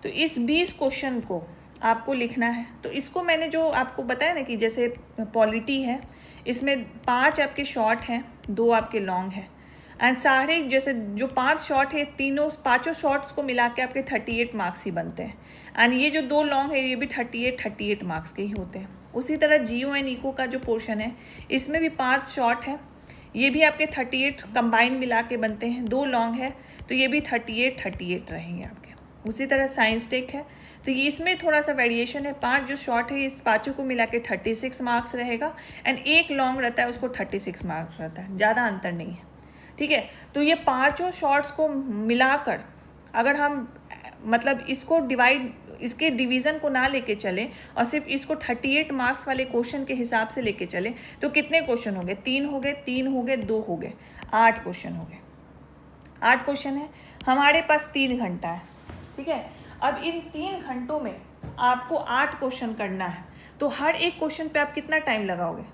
तो इस 20 क्वेश्चन को आपको लिखना है। तो इसको मैंने जो आपको बताया ना कि जैसे पॉलिटी है, इसमें 5 आपके शॉर्ट हैं, 2 आपके लॉन्ग हैं एंड सारे जैसे जो 5 शॉर्ट है, 5 शॉर्ट्स को मिला के आपके 38 मार्क्स ही बनते हैं एंड ये जो 2 लॉन्ग है ये भी 38 मार्क्स के ही होते हैं। उसी तरह GO एंड इको का जो पोर्शन है, इसमें भी 5 शॉर्ट है, ये भी आपके 38 कंबाइन मिला के बनते हैं। 2 लॉन्ग है तो ये भी 38 रहेंगे आपके। उसी तरह साइंस टेक है तो ये इसमें थोड़ा सा वेरिएशन है, 5 जो शॉर्ट है इस 5 को मिला के 36 मार्क्स रहेगा एंड 1 लॉन्ग रहता है, उसको 36 मार्क्स रहता है, ज़्यादा अंतर नहीं है, ठीक है। तो ये 5 शॉर्ट्स को मिलाकर अगर हम मतलब इसको डिवाइड, इसके डिवीज़न को ना लेके चलें और सिर्फ इसको 38 मार्क्स वाले क्वेश्चन के हिसाब से लेके चलें तो कितने क्वेश्चन हो गए? 3 हो गए, 3 हो गए, 2 हो गए, 8 क्वेश्चन हो गए। 8 क्वेश्चन है, हमारे पास 3 घंटा है, ठीक है। अब इन 3 घंटों में आपको 8 क्वेश्चन करना है, तो हर एक क्वेश्चन पे आप कितना टाइम लगाओगे?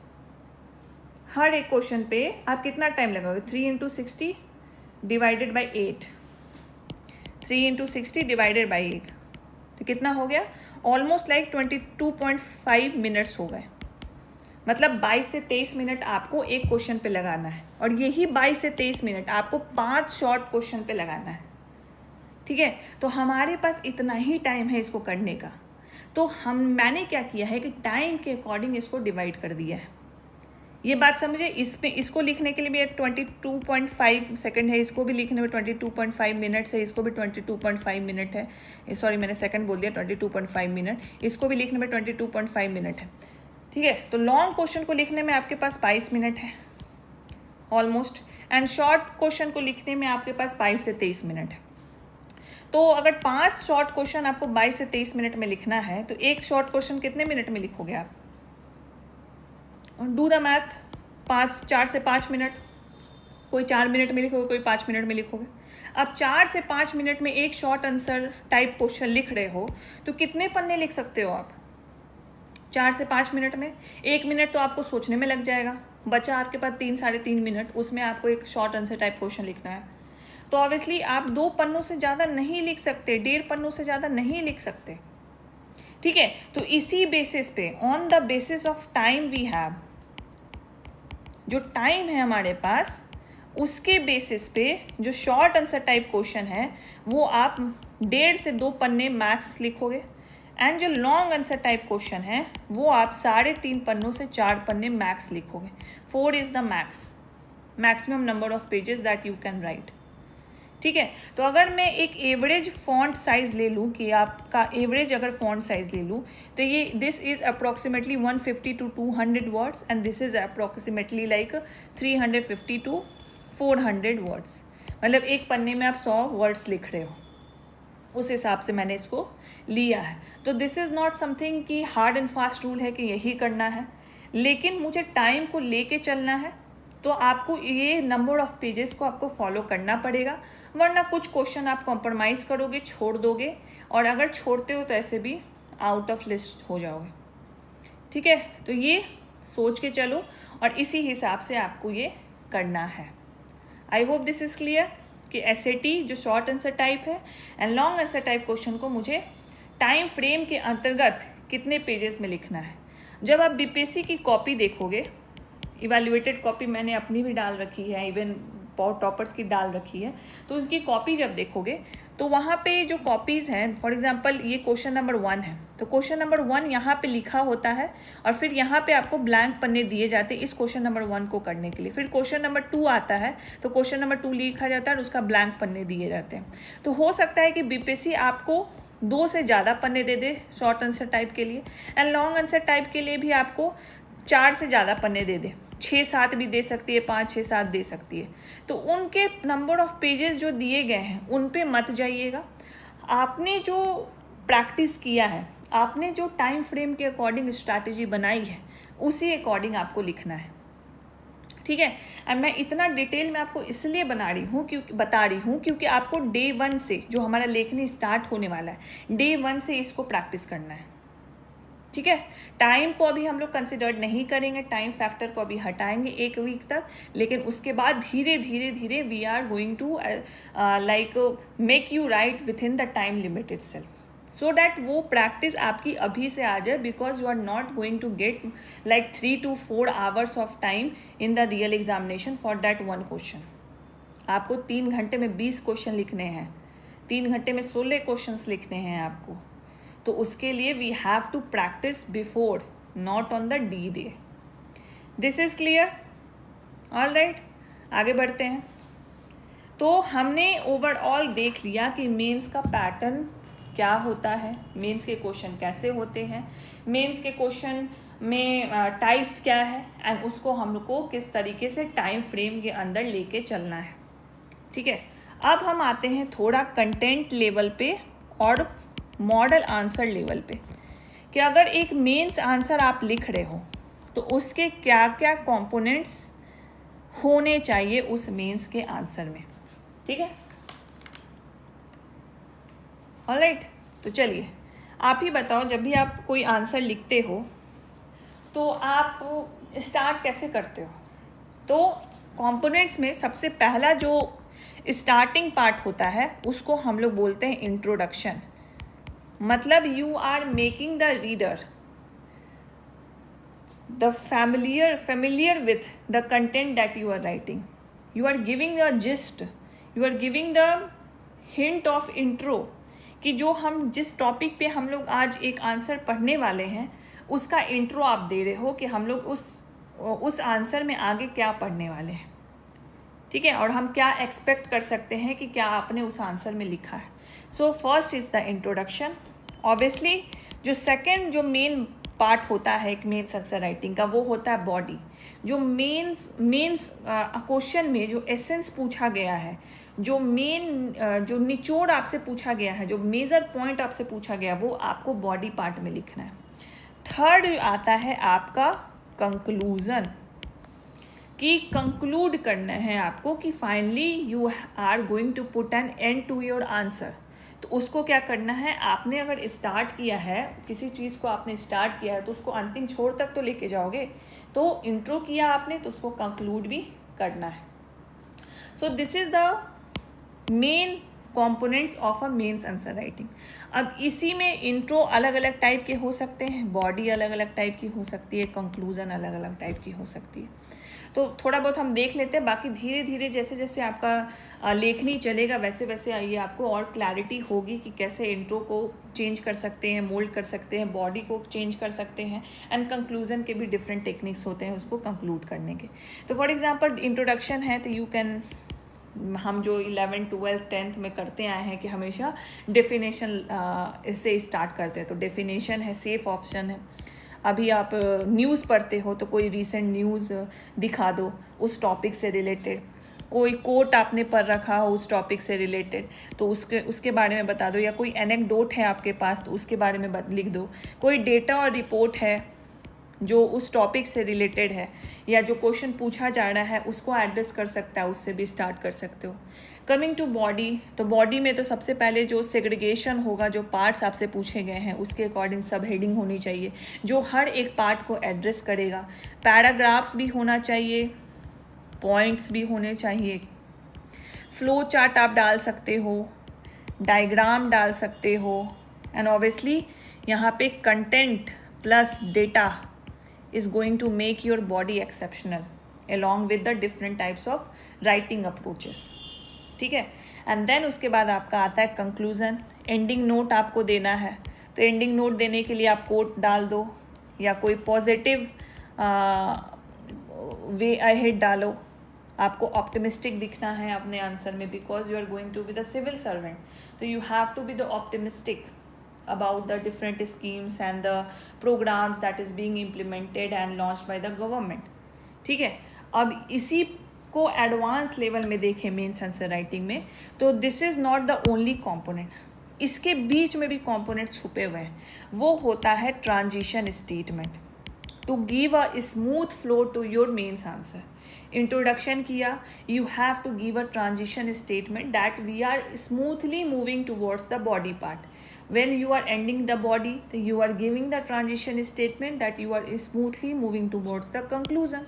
हर एक क्वेश्चन पे आप कितना टाइम लगाओगे? 3 × 60 डिवाइडेड बाई 8, 3 × 60 डिवाइडेड बाई 8, तो कितना हो गया? ऑलमोस्ट लाइक 22.5 मिनट्स हो गए। मतलब 22 से 23 मिनट आपको एक क्वेश्चन पे लगाना है और यही 22 से 23 मिनट आपको 5 शॉर्ट क्वेश्चन पे लगाना है, ठीक है। तो हमारे पास इतना ही टाइम है इसको करने का। तो मैंने क्या किया है कि टाइम के अकॉर्डिंग इसको डिवाइड कर दिया है। ये बात समझे। इसमें इसको लिखने के लिए भी 22.5 सेकंड है, इसको भी लिखने में 22.5 मिनट्स है, इसको भी 22.5 मिनट है, सॉरी मैंने सेकंड बोल दिया, 22.5 मिनट, इसको भी लिखने में 22.5 मिनट है। ठीक है, तो लॉन्ग क्वेश्चन को लिखने में आपके पास 22 मिनट है ऑलमोस्ट, एंड शॉर्ट क्वेश्चन को लिखने में आपके पास 22 से 23 मिनट है। तो अगर 5 शॉर्ट क्वेश्चन आपको 22 से 23 मिनट में लिखना है तो एक शॉर्ट क्वेश्चन कितने मिनट में लिखोगे आप? डू द मैथ, 4 से 5 मिनट, कोई 4 मिनट में लिखोगे, कोई 5 मिनट में लिखोगे। अब 4 से 5 मिनट में एक शॉर्ट आंसर टाइप क्वेश्चन लिख रहे हो तो कितने पन्ने लिख सकते हो आप 4 से 5 मिनट में? 1 मिनट तो आपको सोचने में लग जाएगा, बचा आपके पास 3-3.5 मिनट, उसमें आपको एक शॉर्ट आंसर टाइप क्वेश्चन लिखना है। तो ऑब्वियसली आप 2 पन्नों से ज़्यादा नहीं लिख सकते, 1.5 पन्नों से ज़्यादा नहीं लिख सकते। ठीक है, तो इसी बेसिस पे, on the basis of time we have, जो टाइम है हमारे पास उसके बेसिस पे जो शॉर्ट आंसर टाइप क्वेश्चन है वो आप 1.5 से 2 पन्ने मैक्स लिखोगे, एंड जो लॉन्ग आंसर टाइप क्वेश्चन है वो आप 3.5 पन्नों से 4 पन्ने मैक्स लिखोगे। 4 is the maximum number of pages that you can right. ठीक है, तो अगर मैं एक एवरेज फॉन्ट साइज ले लूँ, कि आपका एवरेज अगर फॉन्ट साइज ले लूँ तो ये this is approximately 150 to 200 words, and this is approximately like 350 to 400 words. मतलब एक पन्ने में आप 100 वर्ड्स लिख रहे हो, उस हिसाब से मैंने इसको लिया है। तो दिस इज़ नॉट समथिंग कि हार्ड एंड फास्ट रूल है कि यही करना है, लेकिन मुझे टाइम को लेके चलना है, तो आपको ये नंबर ऑफ पेजेस को आपको फॉलो करना पड़ेगा, वरना कुछ क्वेश्चन आप कॉम्प्रोमाइज़ करोगे, छोड़ दोगे, और अगर छोड़ते हो तो ऐसे भी आउट ऑफ लिस्ट हो जाओगे। ठीक है, तो ये सोच के चलो और इसी हिसाब से आपको ये करना है। I hope this is clear कि SAT जो शॉर्ट आंसर टाइप है and long answer type question को मुझे टाइम फ्रेम के अंतर्गत कितने पेजेस में लिखना है। जब आप BPSC की कॉपी देखोगे, इवैल्यूएटेड कॉपी मैंने अपनी भी डाल रखी है, इवन टॉपर्स की डाल रखी है, तो उसकी कॉपी जब देखोगे तो वहाँ पे जो कॉपीज़ हैं, फॉर एग्जांपल ये क्वेश्चन नंबर 1 है, तो क्वेश्चन नंबर 1 यहाँ पे लिखा होता है और फिर यहाँ पे आपको ब्लैंक पन्ने दिए जाते हैं इस क्वेश्चन नंबर 1 को करने के लिए। फिर क्वेश्चन नंबर 2 आता है तो क्वेश्चन नंबर 2 लिखा जाता है और उसका ब्लैंक पन्ने दिए जाते हैं। तो हो सकता है कि BPSC आपको 2 से ज़्यादा पन्ने दे दे शॉर्ट आंसर टाइप के लिए, एंड लॉन्ग आंसर टाइप के लिए भी आपको 4 से ज़्यादा पन्ने दे दे, 6-7 भी दे सकती है, 5-6-7 दे सकती है। तो उनके नंबर ऑफ पेजेस जो दिए गए हैं उन पे मत जाइएगा। आपने जो प्रैक्टिस किया है, आपने जो टाइम फ्रेम के अकॉर्डिंग स्ट्रैटेजी बनाई है, उसी अकॉर्डिंग आपको लिखना है। ठीक है, एंड मैं इतना डिटेल में आपको इसलिए बता रही हूँ क्योंकि आपको डे 1 से जो हमारा लेखनी स्टार्ट होने वाला है, डे 1 से इसको प्रैक्टिस करना है। ठीक है, टाइम को अभी हम लोग कंसिडर नहीं करेंगे, टाइम फैक्टर को अभी हटाएंगे 1 वीक तक, लेकिन उसके बाद धीरे धीरे we are going to like make you write within the time limit itself, so that वो प्रैक्टिस आपकी अभी से आ जाए, because you are not going to get like 3 to 4 hours of time in the real examination for that 1 question. आपको 3 घंटे में 20 question लिखने हैं, 3 घंटे में 16 क्वेश्चन लिखने हैं आपको, तो उसके लिए we have to practice before, not on the D day. This is clear? All right, आगे बढ़ते हैं। तो हमने ओवरऑल देख लिया कि मेंस का पैटर्न क्या होता है, मेंस के क्वेश्चन कैसे होते हैं, मेंस के क्वेश्चन में टाइप्स क्या है, एंड उसको हम लोग को किस तरीके से टाइम फ्रेम के अंदर लेके चलना है। ठीक है, अब हम आते हैं थोड़ा कंटेंट लेवल पे और मॉडल आंसर लेवल पे, कि अगर एक मेंस आंसर आप लिख रहे हो तो उसके क्या क्या कंपोनेंट्स होने चाहिए उस मेंस के आंसर में। ठीक है, ऑलराइट, तो चलिए आप ही बताओ, जब भी आप कोई आंसर लिखते हो तो आप स्टार्ट कैसे करते हो? तो कंपोनेंट्स में सबसे पहला जो स्टार्टिंग पार्ट होता है उसको हम लोग बोलते हैं इंट्रोडक्शन। मतलब you are making the reader the familiar with the content that you are writing. You are giving a gist, you are giving the hint of intro, कि जो हम जिस टॉपिक पे हम लोग आज एक आंसर पढ़ने वाले हैं उसका इंट्रो आप दे रहे हो, कि हम लोग उस उस आंसर में आगे क्या पढ़ने वाले हैं, ठीक है, और हम क्या एक्सपेक्ट कर सकते हैं कि क्या आपने उस आंसर में लिखा है. So first is the introduction. Obviously जो सेकेंड जो मेन पार्ट होता है एक मेंस आंसर राइटिंग का, वो होता है बॉडी. जो मेंस क्वेश्चन में जो एसेंस पूछा गया है, जो जो निचोड़ आपसे पूछा गया है, जो मेजर पॉइंट आपसे पूछा गया, वो आपको बॉडी पार्ट में लिखना है. थर्ड आता है आपका कंक्लूजन, कि कंक्लूड करना है आपको कि finally you are going to put an end to your answer. तो उसको क्या करना है, आपने अगर स्टार्ट किया है किसी चीज़ को, आपने स्टार्ट किया है तो उसको अंतिम छोर तक तो लेके जाओगे. तो इंट्रो किया आपने तो उसको कंक्लूड भी करना है. So this is the main components of a mains answer writing. अब इसी में इंट्रो अलग अलग टाइप के हो सकते हैं, बॉडी अलग अलग टाइप की हो सकती है, कंक्लूजन अलग अलग टाइप की हो सकती है. तो थोड़ा बहुत हम देख लेते हैं, बाकी धीरे धीरे जैसे जैसे आपका लेखनी चलेगा वैसे वैसे आइए आपको और क्लैरिटी होगी कि कैसे इंट्रो को चेंज कर सकते हैं, मोल्ड कर सकते हैं, बॉडी को चेंज कर सकते हैं, एंड कंक्लूजन के भी डिफरेंट टेक्निक्स होते हैं उसको कंक्लूड करने के. तो फॉर एग्जांपल इंट्रोडक्शन है तो यू कैन, हम जो 11th 12th 10th में करते आए हैं कि हमेशा डेफिनेशन से स्टार्ट करते हैं. तो डेफिनेशन है, सेफ ऑप्शन है. अभी आप न्यूज़ पढ़ते हो तो कोई रीसेंट न्यूज़ दिखा दो उस टॉपिक से रिलेटेड. कोई कोट आपने पढ़ रखा हो उस टॉपिक से रिलेटेड तो उसके बारे में बता दो, या कोई एनेक्डोट है आपके पास तो उसके बारे में लिख दो. कोई डेटा और रिपोर्ट है जो उस टॉपिक से रिलेटेड है, या जो क्वेश्चन पूछा जा रहा है उसको एड्रेस कर सकता है, उससे भी स्टार्ट कर सकते हो. कमिंग टू बॉडी, तो बॉडी में तो सबसे पहले जो सेग्रीगेशन होगा, जो पार्ट्स आपसे पूछे गए हैं उसके अकॉर्डिंग सब हेडिंग होनी चाहिए जो हर एक पार्ट को एड्रेस करेगा. पैराग्राफ्स भी होना चाहिए, पॉइंट्स भी होने चाहिए, फ्लो चार्ट आप डाल सकते हो, डायग्राम डाल सकते हो, एंड ऑब्वियसली यहाँ पे content plus data is going to make your body exceptional along with the different types of writing approaches. ठीक है, एंड देन उसके बाद आपका आता है कंक्लूजन. एंडिंग नोट आपको देना है, तो एंडिंग नोट देने के लिए आप कोट डाल दो या कोई पॉजिटिव वे अहेड डालो. आपको ऑप्टिमिस्टिक दिखना है अपने आंसर में, because you are going to be the civil servant, तो you have to be the optimistic about the different schemes and the programs that is being implemented and launched by the government. ठीक है, अब इसी को advance level में देखें mains answer writing में, तो this is not the only component. इसके बीच में भी कॉम्पोनेंट छुपे हुए हैं. वो होता है transition statement to give a smooth flow to your mains answer. Introduction किया, you have to give a transition statement that we are smoothly moving towards the body part. When you are ending the body, you are giving the transition statement that you are smoothly moving towards the conclusion.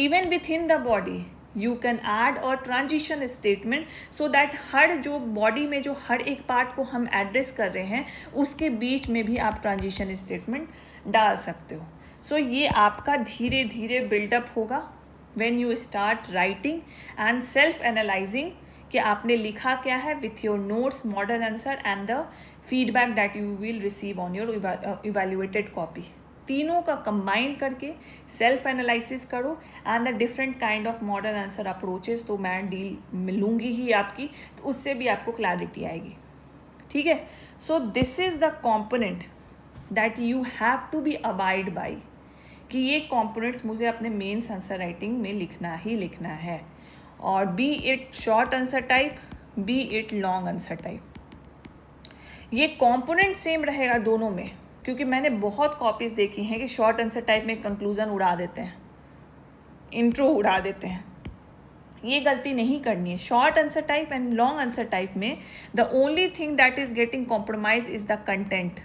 Even within the body, you can add a transition statement so that हर जो body में जो हर एक part को हम address कर रहे हैं उसके बीच में भी आप transition statement डाल सकते हो. So ये आपका धीरे धीरे build-up होगा when you start writing and self-analyzing कि आपने लिखा क्या है with your notes, model answer and the feedback that you will receive on your evaluated copy. तीनों का कंबाइन करके सेल्फ एनालिसिस करो and the different kind of model answer approaches तो मैं डील मिलूँगी ही आपकी, तो उससे भी आपको क्लैरिटी आएगी. ठीक है, so this is the component that you have to be abide by, कि ये कॉम्पोनेंट्स मुझे अपने मेंस आंसर राइटिंग में लिखना ही लिखना है, और be it short answer type, B it long answer type. ये कंपोनेंट सेम रहेगा दोनों में, क्योंकि मैंने बहुत कॉपीज़ देखी हैं कि शॉर्ट आंसर टाइप में कंक्लूजन उड़ा देते हैं, इंट्रो उड़ा देते हैं. ये गलती नहीं करनी है. Short answer type and long answer type में the only thing that is getting compromise is the content.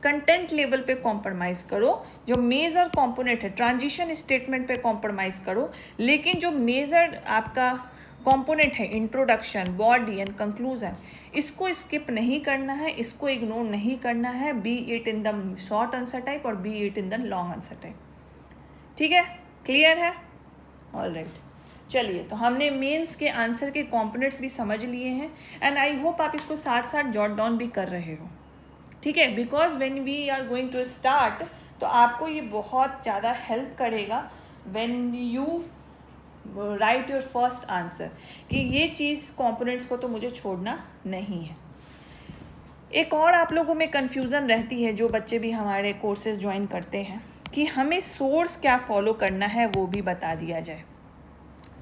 Content level पे कॉम्प्रोमाइज़ करो. जो मेजर कंपोनेंट है ट्रांजिशन स्टेटमेंट पे कॉम्प्रोमाइज़ करो, लेकिन जो मेजर आपका कंपोनेंट है इंट्रोडक्शन, बॉडी एंड कंक्लूजन, इसको स्किप नहीं करना है, इसको इग्नोर नहीं करना है. Be it in the short answer type और be it in the long answer type. ठीक है, क्लियर है? ऑलराइट, चलिए, तो हमने मेंस के आंसर के कंपोनेंट्स भी समझ लिए हैं, एंड आई होप आप इसको साथ साथ जॉट डाउन भी कर रहे हो. ठीक है, because when we are going to start तो आपको ये बहुत ज़्यादा हेल्प करेगा when you write your first answer कि ये चीज़ कंपोनेंट्स को तो मुझे छोड़ना नहीं है। एक और आप लोगों में कन्फ्यूज़न रहती है, जो बच्चे भी हमारे कोर्सेज ज्वाइन करते हैं, कि हमें सोर्स क्या फॉलो करना है वो भी बता दिया जाए।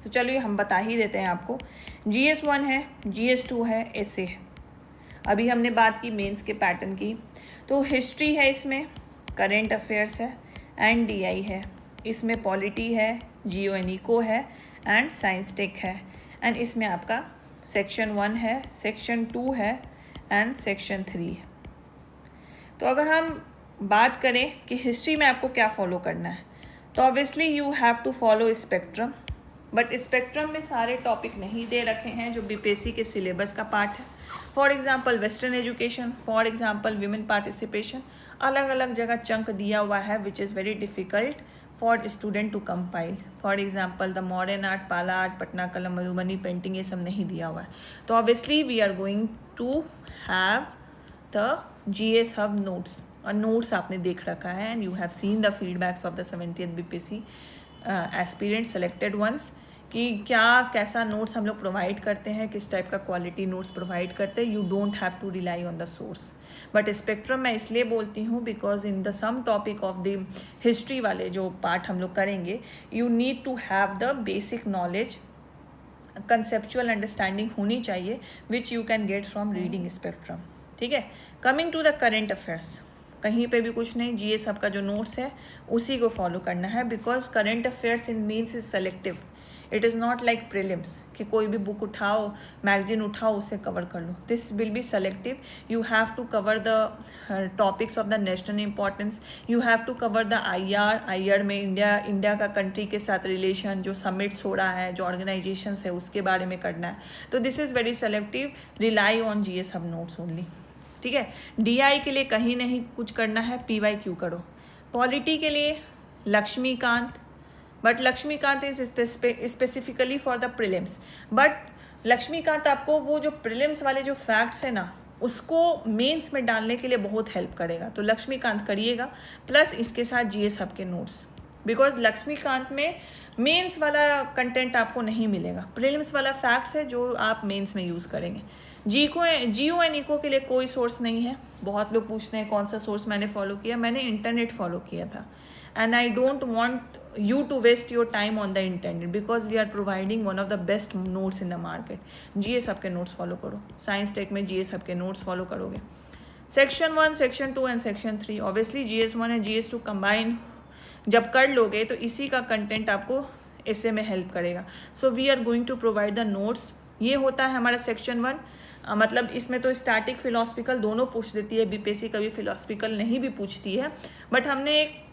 तो चलिए हम बता ही देते हैं आपको। GS1 है, GS2 है, ऐसे है। अभी हमने बात की मेंस के पैटर्न की, तो हिस्ट्री है, इसमें करेंट अफेयर्स है, एंड DI है, इसमें पॉलिटी है, जियो एंड इको है, एंड साइंस टेक है, एंड इसमें आपका सेक्शन 1 है, सेक्शन 2 है, एंड सेक्शन 3 है। तो अगर हम बात करें कि हिस्ट्री में आपको क्या फॉलो करना है, तो obviously you have to follow spectrum, but spectrum में सारे टॉपिक नहीं दे रखे हैं जो BPSC के सिलेबस का पार्ट है। For example western education, for example women participation, अलग अलग जगह चंक दिया हुआ है which is very difficult for student to compile. For example the modern art, Pala art, Patna Qalam, Madhubani painting, ये सब नहीं दिया हुआ है। तो obviously we are going to have the GS hub notes, और नोट्स आपने देख रखा है and you have seen the feedbacks of the 70th BPSC aspirant selected ones, कि क्या कैसा नोट्स हम लोग प्रोवाइड करते हैं, किस टाइप का क्वालिटी नोट्स प्रोवाइड करते हैं। You don't have to rely on the source. But spectrum मैं इसलिए बोलती हूँ because in the some topic of the history वाले जो पार्ट हम लोग करेंगे, you need to have the basic knowledge, conceptual understanding होनी चाहिए which you can get from reading spectrum. ठीक है, coming to the current affairs, कहीं पे भी कुछ नहीं, GS सबका जो नोट्स है उसी को फॉलो करना है, because current affairs in means is selective. It is not like prelims कि कोई भी बुक उठाओ, मैगजीन उठाओ, उससे कवर कर लो। This will be selective. You have to cover the topics of the national importance, you have to cover the IR में India का कंट्री के साथ रिलेशन, जो समिट्स हो रहा है, जो ऑर्गेनाइजेशन है, उसके बारे में करना है। तो this is very selective, rely on GS सब नोट्स ओनली। ठीक है, DI के लिए कहीं नहीं कुछ करना है, PYQ करो। पॉलिटी के लिए Laxmikanth, but Laxmikanth is specifically for the prelims. But Laxmikanth आपको वो जो प्रीलिम्स वाले जो फैक्ट्स है ना, उसको मेंस में डालने के लिए बहुत हेल्प करेगा। तो लक्ष्मीकांत करिएगा, प्लस इसके साथ GS हब के नोट्स, बिकॉज लक्ष्मीकांत में मेंस वाला कंटेंट आपको नहीं मिलेगा, प्रीलिम्स वाला फैक्ट्स है जो आप मेंस में यूज़ करेंगे। जियो एंड इको के लिए कोई सोर्स नहीं है। बहुत लोग पूछते हैं कौन सा सोर्स मैंने फॉलो किया, मैंने इंटरनेट फॉलो किया था, and I don't want you to waste your time on the internet because we are providing one of the best notes in the market. GS hub के नोट्स फॉलो करो, science tech में GS hub के notes follow करोगे। Section 1, section 2 and section 3, obviously GS1 and GS2 combine जब कर लोगे तो इसी का कंटेंट आपको ऐसे में हेल्प करेगा। So we are going to provide the notes. ये होता है हमारा सेक्शन 1। मतलब इसमें तो स्टैटिक फिलोसफिकल दोनों पूछ देती है, BPSC कभी फिलोसफिकल नहीं भी पूछती है, बट हमने एक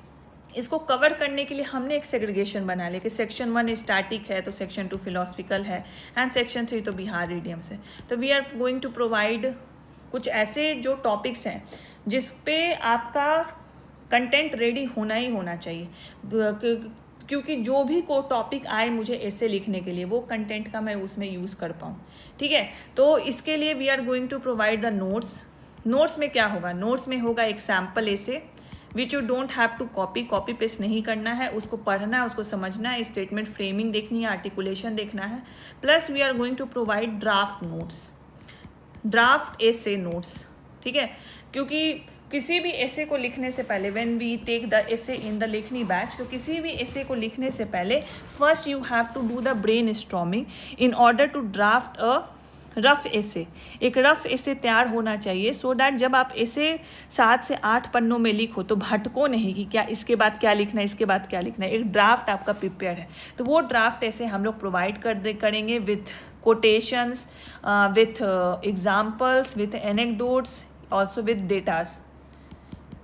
इसको कवर करने के लिए हमने एक सेग्रीगेशन बना लिया कि सेक्शन 1 स्टैटिक है, तो सेक्शन 2 फिलोसफिकल है, एंड सेक्शन 3 तो बिहार रीडियम्स है। तो we are going to provide कुछ ऐसे जो टॉपिक्स हैं जिस पे आपका कंटेंट रेडी होना ही होना चाहिए, क्योंकि जो भी को टॉपिक आए मुझे ऐसे लिखने के लिए, वो कंटेंट का मैं उसमें यूज़ कर पाऊँ। ठीक है, तो इसके लिए we are going to provide the notes. Notes में क्या होगा, नोट्स में होगा एक sample essay which you don't have to copy paste नहीं करना है, उसको पढ़ना है, उसको समझना है, स्टेटमेंट फ्रेमिंग देखनी है, आर्टिकुलेशन देखना है। Plus we are going to provide draft notes, draft essay notes. ठीक है, क्योंकि किसी भी एसे को लिखने से पहले, when we take the essay in the लेखनी बैच, तो किसी भी एसे को लिखने से पहले first you have to do the brain storming in order to draft a rough essay. एक रफ एसे तैयार होना चाहिए, सो डैट जब आप एसे 7 से 8 पन्नों में लिखो तो भटको नहीं कि क्या इसके बाद क्या लिखना है, इसके बाद क्या लिखना है। एक ड्राफ्ट आपका प्रिपेयर है, तो वो ड्राफ्ट ऐसे हम लोग प्रोवाइड करेंगे with quotations, with examples, with anecdotes, also with datas.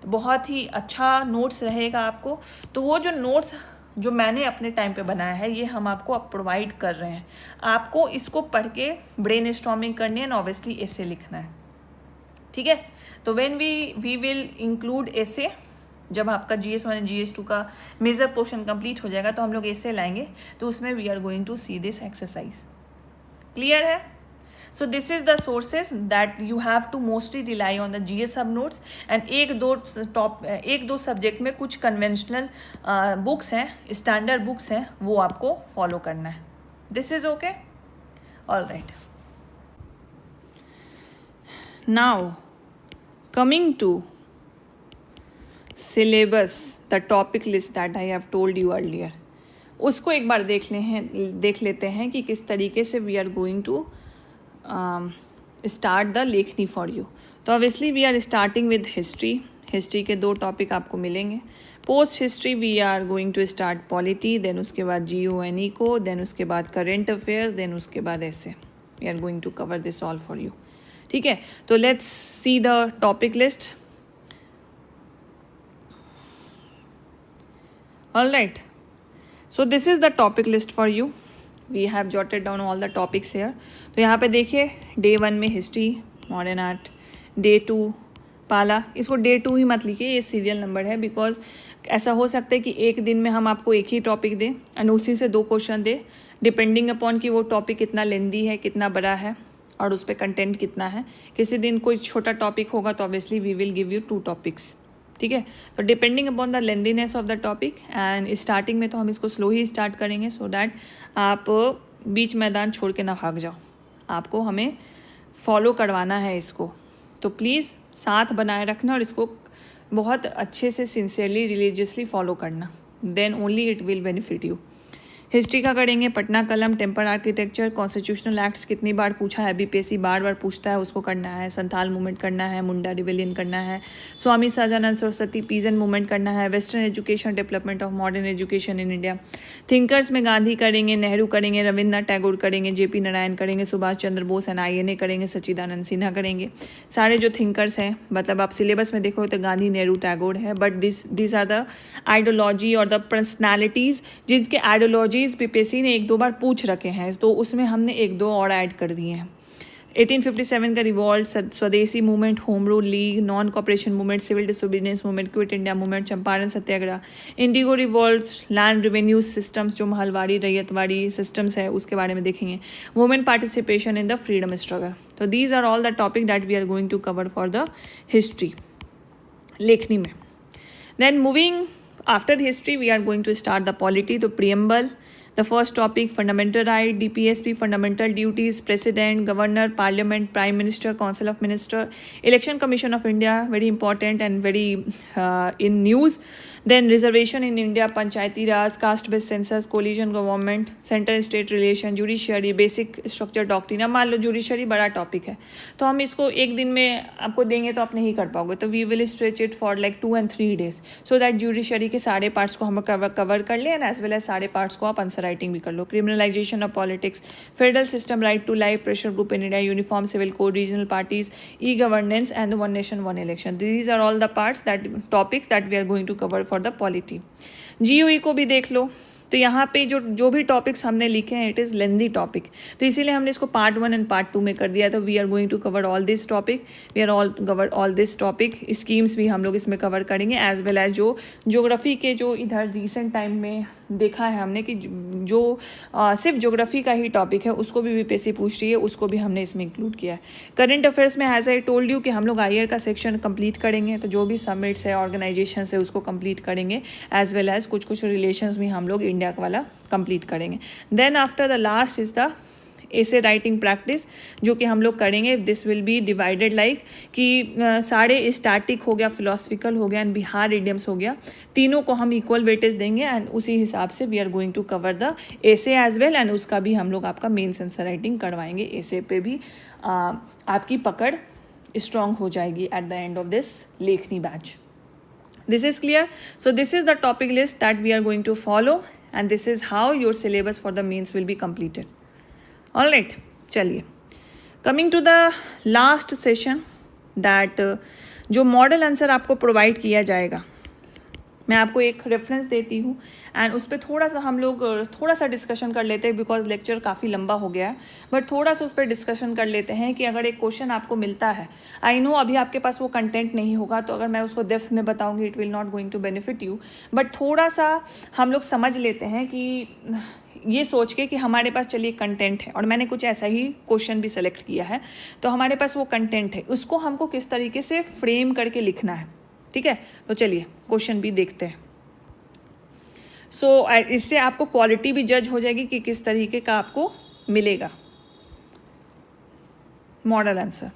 बहुत ही अच्छा नोट्स रहेगा आपको। तो वो जो नोट्स जो मैंने अपने टाइम पे बनाया है, ये हम आपको अब प्रोवाइड कर रहे हैं। आपको इसको पढ़ के ब्रेन स्टॉर्मिंग करनी है एंड ऑब्वियसली ऐसे लिखना है। ठीक है, तो व्हेन वी विल इंक्लूड ऐसे, जब आपका GS1 एंड GS2 का मेजर पोर्शन कंप्लीट हो जाएगा तो हम लोग ऐसे लाएंगे, तो उसमें we are going to see this exercise. Clear है? So this is the sources that you have to mostly rely on the GS सब नोट्स एंड एक दो सब्जेक्ट में कुछ कन्वेंशनल बुक्स हैं, स्टैंडर्ड बुक्स हैं, वो आपको फॉलो करना है. This is okay. All right. Now coming to syllabus, the topic list that I have told you earlier, उसको एक बार देख लेते हैं कि किस तरीके से we are going to start the Lekhni for you. तो obviously we are starting with history के 2 टॉपिक आपको मिलेंगे. Post history we are going to start polity, then उसके बाद GO&E को, देन उसके बाद करेंट अफेयर्स, देन उसके बाद essay we are going to cover this all for you. ठीक है, तो let's see the topic list. All right, so this is the topic list for you. We have jotted down all the topics here. तो यहाँ पे देखिए Day 1 में history, modern art, Day 2 पाला. इसको Day 2 ही मत लिखिए, ये सीरियल नंबर है, बिकॉज ऐसा हो सकता है कि एक दिन में हम आपको एक ही टॉपिक दें और उसी से 2 क्वेश्चन दें, डिपेंडिंग अपॉन कि वो टॉपिक कितना लेंदी है, कितना बड़ा है और उस पर कंटेंट कितना है. किसी दिन कोई छोटा टॉपिक होगा तो obviously we will give you 2 topics. ठीक है, तो depending upon the lengthiness of the topic. And starting में तो हम इसको स्लो ही स्टार्ट करेंगे सो दैट आप बीच मैदान छोड़ के ना भाग जाओ. आपको हमें फॉलो करवाना है इसको, तो प्लीज़ साथ बनाए रखना और इसको बहुत अच्छे से सिंसियरली रिलीजियसली फॉलो करना. Then only it will benefit you. History का करेंगे पटना कलम, टेम्पल आर्किटेक्चर, कॉन्स्टिट्यूशनल एक्ट्स कितनी बार पूछा है, BPSC बार बार पूछता है, उसको करना है. संथाल मूवमेंट करना है, मुंडा रिबेलियन करना है, स्वामी सहजानंद सरस्वती पीजन मूवमेंट करना है, western education development of modern education in India. Thinkers में गांधी करेंगे, नेहरू करेंगे, रविन्द्रनाथ टैगोर करेंगे, JP नारायण करेंगे, सुभाष चंद्र बोस एंड INA करेंगे, सच्चिदानंद सिन्हा करेंगे. सारे जो थिंकर्स हैं, मतलब आप सिलेबस में देखो तो गांधी, नेहरू, टैगोर है, but this are the ideology और द पर्सनैलिटीज़ जिनके आइडियोलॉजीज BPSC ने 1-2 बार पूछ रखे हैं, तो उसमें हमने 1-2 और ऐड कर दिए हैं. 1857 का revolt, Swadeshi movement, home rule league, non cooperation movement, civil disobedience movement, quit India movement, Champaran satyagraha, indigo revolt, land revenue systems जो महलवाड़ी रैयतवाड़ी सिस्टम्स है उसके बारे में देखेंगे, women participation in the freedom struggle. तो these are all the topic that we are going to cover for the history लेखनी में. Then moving after history we are going to start the polity. तो preamble, the first topic, fundamental right, DPSP, fundamental duties, president, governor, parliament, prime minister, council of minister, election commission of India, very important and very in news. Then reservation in India, panchayati raj, caste based census, coalition government, center state relation, judiciary, basic structure doctrine. अब मान लो judiciary बड़ा topic है, तो हम इसको एक दिन में आपको देंगे तो आप नहीं कर पाओगे, तो we will stretch it for like 2 and 3 days so that judiciary के सारे पार्ट्स को हम कवर कर लें एंड एज वेल एज सारे पार्ट्स को आप आंसर राइटिंग भी कर लो. Criminalization of politics, federal system, right to life, pressure group in India, uniform civil code, regional parties, e governance and one nation one election. These are all the parts that topics that we are going to cover for the polity. GOE को भी देख लो. तो यहाँ पे जो भी topics हमने लिखे हैं इट इज़ लेंदी टॉपिक, तो इसीलिए हमने इसको पार्ट 1 एंड पार्ट 2 में कर दिया. तो we are going to cover all this topic, we are all cover all this topic. Schemes भी हम लोग इसमें कवर करेंगे एज वेल एज जो ज्योग्राफी के जो इधर रिसेंट टाइम में देखा है हमने कि जो सिर्फ ज्योग्राफी का ही टॉपिक है उसको भी BPSC पूछ रही है, उसको भी हमने इसमें इंक्लूड किया है. करंट अफेयर्स में एज आई टोल्ड यू कि हम लोग IR का सेक्शन कंप्लीट करेंगे, तो जो भी समिट्स है, ऑर्गेनाइजेशन है, उसको कंप्लीट करेंगे एज वेल एज कुछ रिलेशंस भी हम लोग इंडिया वाला कंप्लीट करेंगे. Then after the last is the essay writing practice जो कि हम लोग करेंगे. This will be divided like कि सारे स्टैटिक हो गया, फिलोसफिकल हो गया एंड बिहार इडियम्स हो गया, तीनों को हम इक्वल वेटेज देंगे एंड उसी हिसाब से we are going to cover the essay as well and उसका भी हम लोग आपका मेन आंसर राइटिंग करवाएंगे. ऐसे पे भी आपकी पकड़ स्ट्रॉन्ग हो जाएगी at the end of this लेखनी batch. This is clear? So this is the topic list that we are going to follow and this is how your syllabus for the mains will be completed. All right, चलिए. Coming to the last session that जो model answer आपको provide किया जाएगा, मैं आपको एक reference देती हूँ एंड उस पर थोड़ा सा डिस्कशन कर लेते हैं बिकॉज लेक्चर काफ़ी लंबा हो गया है, बट थोड़ा सा उस पर डिस्कशन कर लेते हैं कि अगर एक क्वेश्चन आपको मिलता है, आई नो अभी आपके पास वो कंटेंट नहीं होगा, तो अगर मैं उसको डेप्थ में बताऊँगी it will not going to benefit you, but थोड़ा सा हम लोग समझ लेते हैं कि ये सोच के कि हमारे पास चलिए कंटेंट है और मैंने कुछ ऐसा ही क्वेश्चन भी सेलेक्ट किया है, तो हमारे पास वो कंटेंट है, उसको हमको किस तरीके से फ्रेम करके लिखना है। ठीक है, तो चलिए क्वेश्चन भी देखते हैं। सो इससे आपको क्वालिटी भी जज हो जाएगी कि किस तरीके का आपको मिलेगा मॉडल आंसर,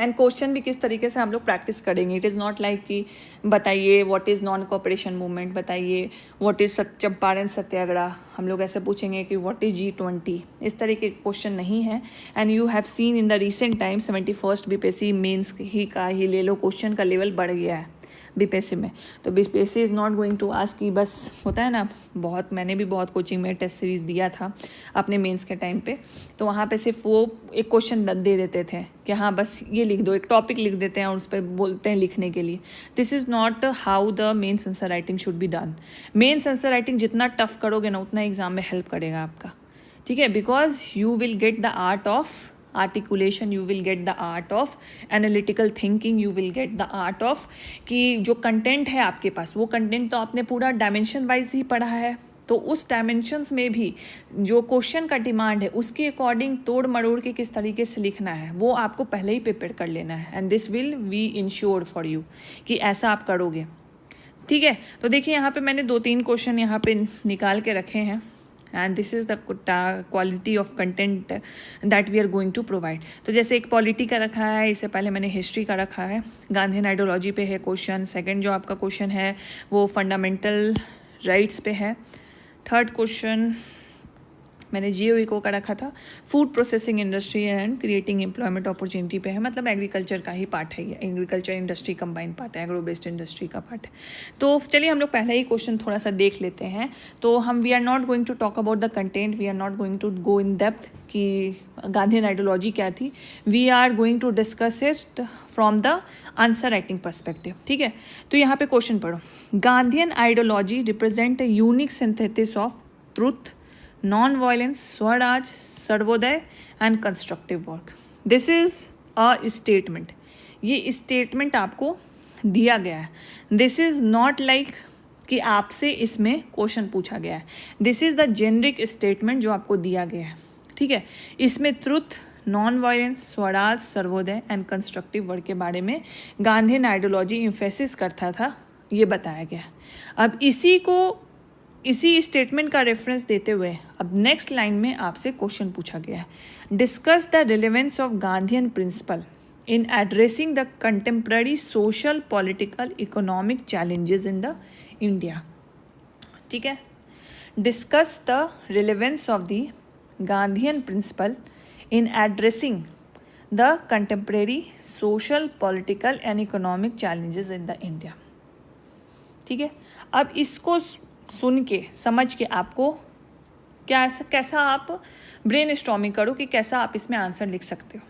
एंड क्वेश्चन भी किस तरीके से हम लोग प्रैक्टिस करेंगे। इट इज़ नॉट लाइक कि बताइए what is non cooperation movement, बताइए व्हाट इज़ चंपारण सत्याग्रह, हम लोग ऐसे पूछेंगे कि व्हाट इज़ G20, इस तरह के क्वेश्चन नहीं है। And you have seen in the recent time 71st BPSC mains ही का ही ले लो, क्वेश्चन का लेवल बढ़ गया है BPSC में। तो BPSC is not going to ask कि बस होता है ना, बहुत मैंने भी बहुत कोचिंग में टेस्ट सीरीज़ दिया था अपने मेंस के टाइम पे, तो वहाँ पे सिर्फ वो एक क्वेश्चन दे देते थे कि हाँ बस ये लिख दो, एक टॉपिक लिख देते हैं और उस पर बोलते हैं लिखने के लिए। This is not how the mains answer writing should be done. Mains answer writing जितना टफ करोगे ना उतना एग्जाम में हेल्प करेगा आपका। ठीक है, because you will get the art of articulation, you will get the art of analytical thinking, you will get the art of कि जो कंटेंट है आपके पास, वो कंटेंट तो आपने पूरा डायमेंशन वाइज ही पढ़ा है, तो उस डायमेंशंस में भी जो क्वेश्चन का डिमांड है उसके अकॉर्डिंग तोड़ मरोड़ के किस तरीके से लिखना है वो आपको पहले ही प्रिपेयर कर लेना है। And this will we ensure for you कि ऐसा आप करोगे। ठीक है, तो देखिए यहाँ पे मैंने 2-3 क्वेश्चन यहाँ पे निकाल के रखे हैं, and this is the quality of content that we are going to provide. तो जैसे एक पॉलिटी का रखा है, इससे पहले मैंने हिस्ट्री का रखा है, गांधीयन आइडियोलॉजी पे है क्वेश्चन, सेकंड जो आपका क्वेश्चन है वो फंडामेंटल राइट्स पे है, थर्ड क्वेश्चन मैंने GEO का रखा था food processing industry and creating employment opportunity पे है, मतलब एग्रीकल्चर का ही पार्ट है, ये एग्रीकल्चर इंडस्ट्री कंबाइंड पार्ट है, एग्रो बेस्ड इंडस्ट्री का पार्ट है। तो चलिए हम लोग पहला ही क्वेश्चन थोड़ा सा देख लेते हैं। तो हम we are not going to talk about the content, we are not going to go in depth कि गांधीयन आइडियोलॉजी क्या थी, we are going to discuss it from the answer writing perspective. ठीक है, तो यहाँ पे क्वेश्चन पढ़ो। Gandhian ideology represent a unique synthesis of truth, non-violence, Swaraj, Sarvodaya and constructive work. This is a statement, ये स्टेटमेंट आपको दिया गया है। दिस इज नॉट लाइक कि आपसे इसमें क्वेश्चन पूछा गया है, this is the generic statement जो आपको दिया गया है। ठीक है, इसमें truth, non violence, Swaraj, Sarvodaya and constructive work के बारे में गांधीयन आइडियोलॉजी इम्फेसिस करता था, ये बताया गया। अब इसी स्टेटमेंट का रेफरेंस देते हुए अब नेक्स्ट लाइन में आपसे क्वेश्चन पूछा गया है, discuss the relevance of Gandhian principle in addressing the contemporary social, political, economic challenges in the India. ठीक है, discuss the relevance of the Gandhian principle in addressing the contemporary social, political and economic challenges in the India. ठीक है, अब इसको सुन के समझ के आपको कैसा आप ब्रेन स्टॉर्मिंग करो कि कैसा आप इसमें आंसर लिख सकते हो।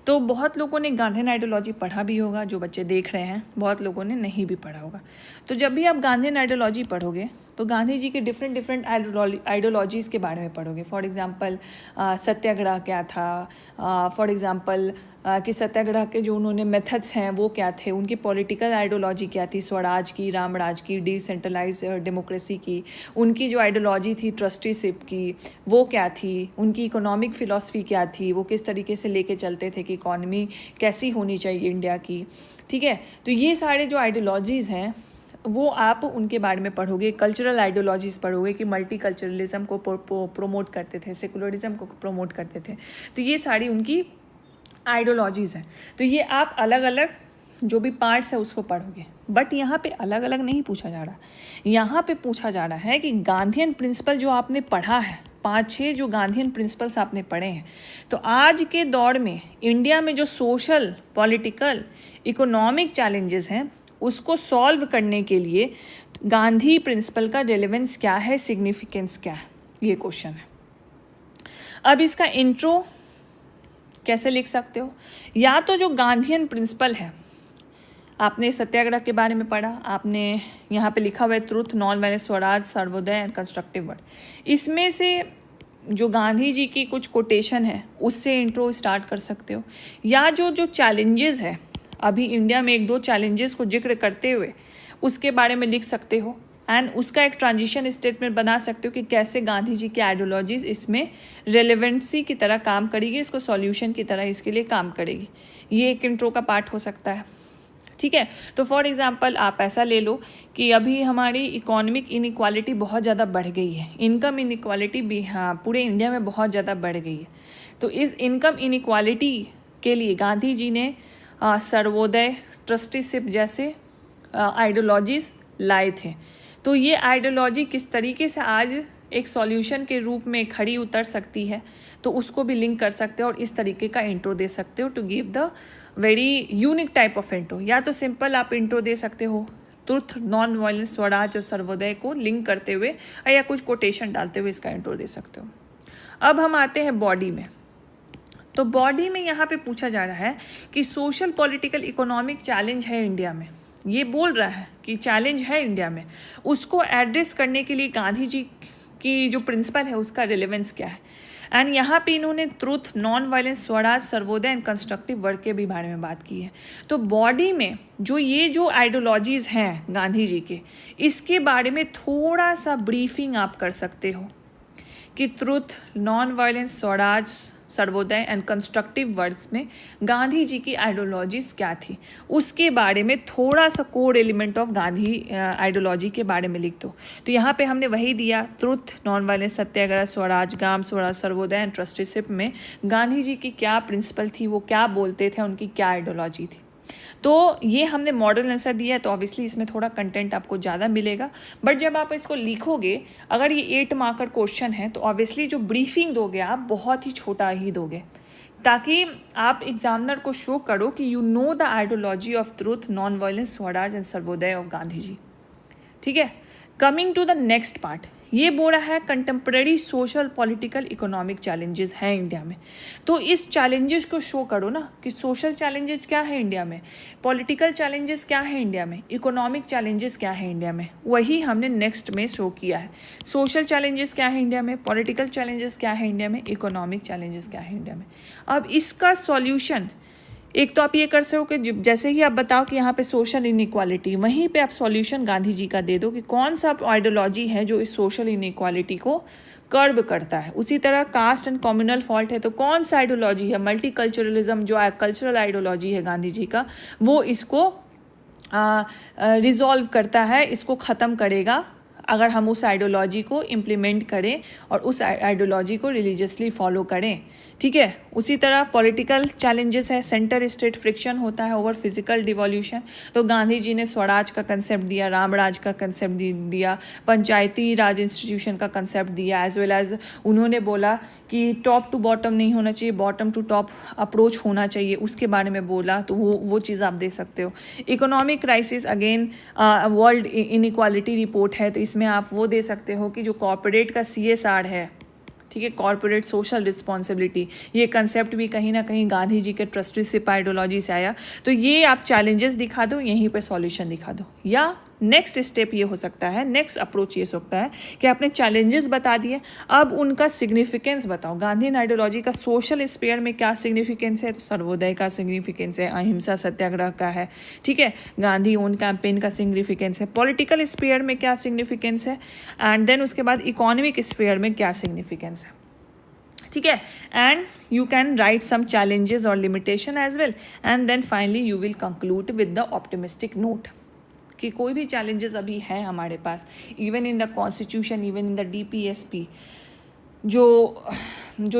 तो बहुत लोगों ने गांधीयन आइडियोलॉजी पढ़ा भी होगा, जो बच्चे देख रहे हैं, बहुत लोगों ने नहीं भी पढ़ा होगा। तो जब भी आप गांधीयन आइडियोलॉजी पढ़ोगे तो गांधी जी के डिफरेंट आइडियोलॉजीज़ के बारे में पढ़ोगे। फॉर एग्जांपल सत्याग्रह क्या था, फॉर एग्जांपल कि सत्याग्रह के जो उन्होंने मेथड्स हैं वो क्या थे, उनकी पॉलिटिकल आइडियोलॉजी क्या थी, स्वराज की, रामराज की, डिसेंट्रलाइज डेमोक्रेसी की, उनकी जो आइडियोलॉजी थी ट्रस्टीशिप की वो क्या थी, उनकी इकोनॉमिक फ़िलॉसफी क्या थी, वो किस तरीके से लेके चलते थे कि इकॉनमी कैसी होनी चाहिए इंडिया की। ठीक है, तो ये सारे जो आइडियोलॉजीज़ हैं वो आप उनके बारे में पढ़ोगे। कल्चरल आइडियोलॉजीज़ पढ़ोगे कि मल्टी कल्चरलिज्म को प्रोमोट करते थे, सेकुलरिज्म को प्रमोट करते थे, तो ये सारी उनकी आइडियोलॉजीज़ हैं। तो ये आप अलग अलग जो भी पार्ट्स है उसको पढ़ोगे। बट यहाँ पे अलग अलग नहीं पूछा जा रहा, यहाँ पे पूछा जा रहा है कि गांधीयन प्रिंसिपल जो आपने पढ़ा है, 5-6 जो गांधीयन प्रिंसिपल्स आपने पढ़े हैं, तो आज के दौर में इंडिया में जो सोशल, पॉलिटिकल, इकोनॉमिक चैलेंजेस हैं उसको सॉल्व करने के लिए गांधी प्रिंसिपल का रेलेवेंस क्या है, सिग्निफिकेंस क्या है, ये क्वेश्चन है। अब इसका इंट्रो कैसे लिख सकते हो, या तो जो गांधीयन प्रिंसिपल है, आपने सत्याग्रह के बारे में पढ़ा, आपने यहाँ पे लिखा हुआ है truth, non violence, Swaraj, Sarvodaya and constructive work, इसमें से जो गांधी जी की कुछ कोटेशन है उससे इंट्रो स्टार्ट कर सकते हो, या जो चैलेंजेस है अभी इंडिया में 1-2 चैलेंजेस को जिक्र करते हुए उसके बारे में लिख सकते हो। एंड उसका एक ट्रांजिशन स्टेटमेंट बना सकते हो कि कैसे गांधी जी की आइडियोलॉजीज इसमें रेलेवेंसी की तरह काम करेगी, इसको सॉल्यूशन की तरह इसके लिए काम करेगी। ये एक इंट्रो का पार्ट हो सकता है, ठीक है। तो फॉर एग्जांपल आप ऐसा ले लो कि अभी हमारी इकोनॉमिक इनइक्वालिटी बहुत ज़्यादा बढ़ गई है, इनकम इनइक्वालिटी भी हाँ पूरे इंडिया में बहुत ज़्यादा बढ़ गई है। तो इस इनकम इनइक्वालिटी के लिए गांधी जी ने सर्वोदय, ट्रस्टीशिप जैसे आइडियोलॉजीज लाए थे। तो ये आइडियोलॉजी किस तरीके से आज एक सॉल्यूशन के रूप में खड़ी उतर सकती है, तो उसको भी लिंक कर सकते हो और इस तरीके का इंट्रो दे सकते हो to give the very unique type of intro. या तो सिंपल आप इंट्रो दे सकते हो ट्रुथ, नॉन वायलेंस, स्वराज और सर्वोदय को लिंक करते हुए, या कुछ कोटेशन डालते हुए इसका इंट्रो दे सकते हो। अब हम आते हैं बॉडी में। तो बॉडी में यहाँ पे पूछा जा रहा है कि सोशल पॉलिटिकल इकोनॉमिक चैलेंज है इंडिया में, ये बोल रहा है कि चैलेंज है इंडिया में, उसको एड्रेस करने के लिए गांधी जी की जो प्रिंसिपल है उसका रिलेवेंस क्या है। एंड यहाँ पे इन्होंने truth, non violence, Swaraj, Sarvodaya and constructive work के भी बारे में बात की है। तो बॉडी में जो आइडियोलॉजीज़ हैं गांधी जी के, इसके बारे में थोड़ा सा ब्रीफिंग आप कर सकते हो कि truth, non violence, Swaraj, Sarvodaya and constructive works में गांधी जी की आइडियोलॉजीज क्या थी, उसके बारे में थोड़ा सा core element of Gandhi ideology के बारे में लिख दो। तो यहाँ पे हमने वही दिया, truth, non violence, Satyagraha, Swaraj, Gram Swaraj, Sarvodaya and trusteeship में गांधी जी की क्या प्रिंसिपल थी, वो क्या बोलते थे, उनकी क्या आइडियोलॉजी थी। तो ये हमने मॉडल आंसर दिया है, तो ऑब्वियसली इसमें थोड़ा कंटेंट आपको ज़्यादा मिलेगा। बट जब आप इसको लिखोगे, अगर ये 8 मार्कर क्वेश्चन है, तो ऑब्वियसली जो ब्रीफिंग दोगे आप बहुत ही छोटा ही दोगे, ताकि आप एग्जामिनर को शो करो कि you know the ideology of truth, non violence, swaraj and Sarvodaya of Gandhi ji. ठीक है, coming to the next part, ये बोल रहा है contemporary social political economic challenges हैं इंडिया में। तो इस चैलेंजेस को शो करो ना कि सोशल चैलेंजेस क्या है इंडिया में, पॉलिटिकल चैलेंजेस क्या है इंडिया में, इकोनॉमिक चैलेंजेस क्या है इंडिया में। वही हमने नेक्स्ट में शो किया है, सोशल चैलेंजेस क्या है इंडिया में, पॉलिटिकल चैलेंजेस क्या है इंडिया में, इकोनॉमिक चैलेंजेस क्या है इंडिया में। अब इसका सॉल्यूशन एक तो आप ये कर सको कि जैसे ही आप बताओ कि यहाँ पे सोशल इनइक्वालिटी, वहीं पे आप सॉल्यूशन गांधी जी का दे दो कि कौन सा आइडियोलॉजी है जो इस सोशल इनइक्वालिटी को कर्ब करता है। उसी तरह कास्ट एंड कम्युनल फॉल्ट है, तो कौन सा आइडियोलॉजी है, मल्टीकल्चरलिज्म जो कल्चरल आइडियोलॉजी है गांधी जी का, वो इसको रिजॉल्व करता है, इसको ख़त्म करेगा अगर हम उस आइडियोलॉजी को इम्प्लीमेंट करें और उस आइडियोलॉजी को रिलीजियसली फॉलो करें। ठीक है, उसी तरह पॉलिटिकल चैलेंजेस है, सेंटर स्टेट फ्रिक्शन होता है ओवर फिजिकल डिवोल्यूशन, तो गांधी जी ने स्वराज का कंसेप्ट दिया, रामराज का कंसेप्ट दिया, पंचायती राज इंस्टीट्यूशन का कंसेप्ट दिया, एज वेल एज उन्होंने बोला कि टॉप टू बॉटम नहीं होना चाहिए, बॉटम टू टॉप अप्रोच होना चाहिए, उसके बारे में बोला, तो वो चीज़ आप दे सकते हो। Economic crisis, again world inequality report है, तो इसमें आप वो दे सकते हो कि जो कॉर्पोरेट का CSR है, ठीक है, कॉर्पोरेट सोशल रिस्पॉन्सिबिलिटी, ये कंसेप्ट भी कहीं ना कहीं गांधी जी के ट्रस्टीशिप आइडियोलॉजी से आया। तो ये आप चैलेंजेस दिखा दो, यहीं पे सॉल्यूशन दिखा दो। या नेक्स्ट स्टेप ये हो सकता है, नेक्स्ट अप्रोच ये हो सकता है कि आपने चैलेंजेस बता दिए, अब उनका सिग्निफिकेंस बताओ। गांधी आइडियोलॉजी का सोशल स्फीयर में क्या सिग्निफिकेंस है, तो सर्वोदय का सिग्निफिकेंस है, अहिंसा सत्याग्रह का है, ठीक है, गांधी ओन कैंपेन का सिग्निफिकेंस है, पॉलिटिकल स्फीयर में क्या सिग्निफिकेंस है, एंड देन उसके बाद इकोनॉमिक स्फीयर में क्या सिग्निफिकेंस है। ठीक है, and you can write some challenges और limitation as well, and then finally you will conclude with the optimistic note कि कोई भी चैलेंजेस अभी हैं हमारे पास, even in the constitution, even in the DPSP, जो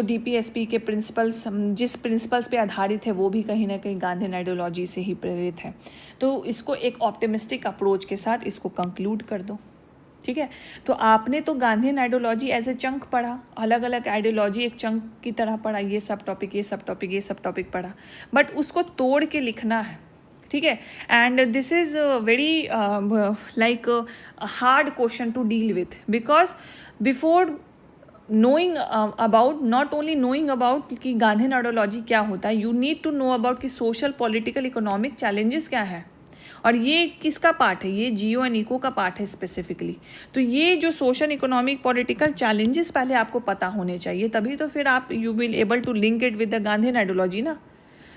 DPSP के प्रिंसिपल्स, जिस प्रिंसिपल्स पे आधारित है, वो भी कहीं ना कहीं गांधी आइडियोलॉजी से ही प्रेरित है। तो इसको एक ऑप्टिमिस्टिक अप्रोच के साथ इसको कंक्लूड कर दो। ठीक है, तो आपने तो Gandhi ideology as a chunk पढ़ा, अलग अलग आइडियोलॉजी एक चंक की तरह पढ़ा, ये सब टॉपिक, ये सब टॉपिक, ये सब टॉपिक पढ़ा, बट उसको तोड़ के लिखना है। ठीक है, and this is very like hard question to deal with, because before knowing about, not only knowing about कि गांधी आइडियोलॉजी क्या होता है, you need to know about कि सोशल पॉलिटिकल इकोनॉमिक चैलेंजेस क्या है, और ये किसका पार्ट है, ये जियो एंड इको का पार्ट है स्पेसिफिकली। तो ये जो सोशल इकोनॉमिक पॉलिटिकल चैलेंजेस पहले आपको पता होने चाहिए, तभी तो फिर आप you will able to link it with the Gandhi ideology ना।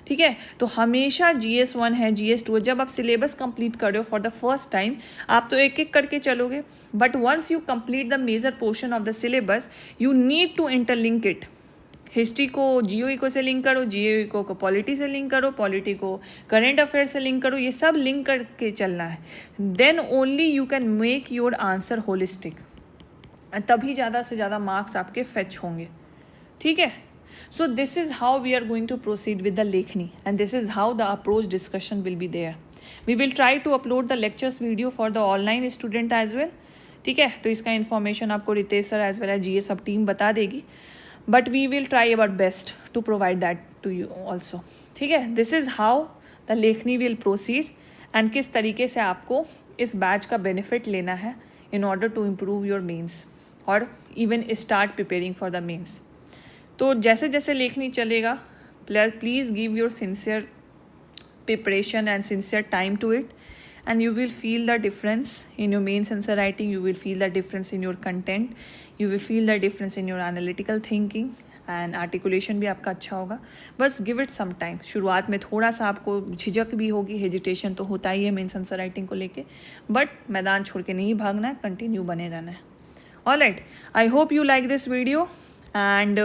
ठीक है। तो हमेशा GS1 है, GS2 है, जब आप सिलेबस कंप्लीट कर रहे हो फॉर द फर्स्ट टाइम आप तो एक एक करके चलोगे, but once you complete the major portion of the syllabus you need to interlink it. History को GO से लिंक करो, GO को पॉलिटी से लिंक करो, पॉलिटी को करेंट अफेयर से लिंक करो, ये सब लिंक करके चलना है। Then only you can make your answer holistic, तभी ज़्यादा से ज़्यादा मार्क्स आपके फेच होंगे। ठीक है। So this is how we are going to proceed with the Lekhni, and this is how the approach discussion will be there. We will try to upload the lectures video for the online student as well. ठीक है। तो इसका information आपको Ritesh sir as well as GS सब team बता देगी, but we will try our best to provide that to you also. ठीक है। This is how the Lekhni will proceed and किस तरीके से आपको इस बैच का बेनिफिट लेना है in order to improve your mains और even start preparing for the mains. तो जैसे जैसे लेखनी चलेगा please give your sincere preparation and sincere time to it, and you will feel the difference in your mains answer writing, you will feel the difference in your content, you will feel the difference in your analytical thinking and articulation भी आपका अच्छा होगा। बस give it some time। शुरुआत में थोड़ा सा आपको झिझक भी होगी, हेजिटेशन तो होता ही है मेंस आंसर राइटिंग को लेके, बट मैदान छोड़ के नहीं भागना है, कंटिन्यू बने रहना है। Alright, I hope you like this video and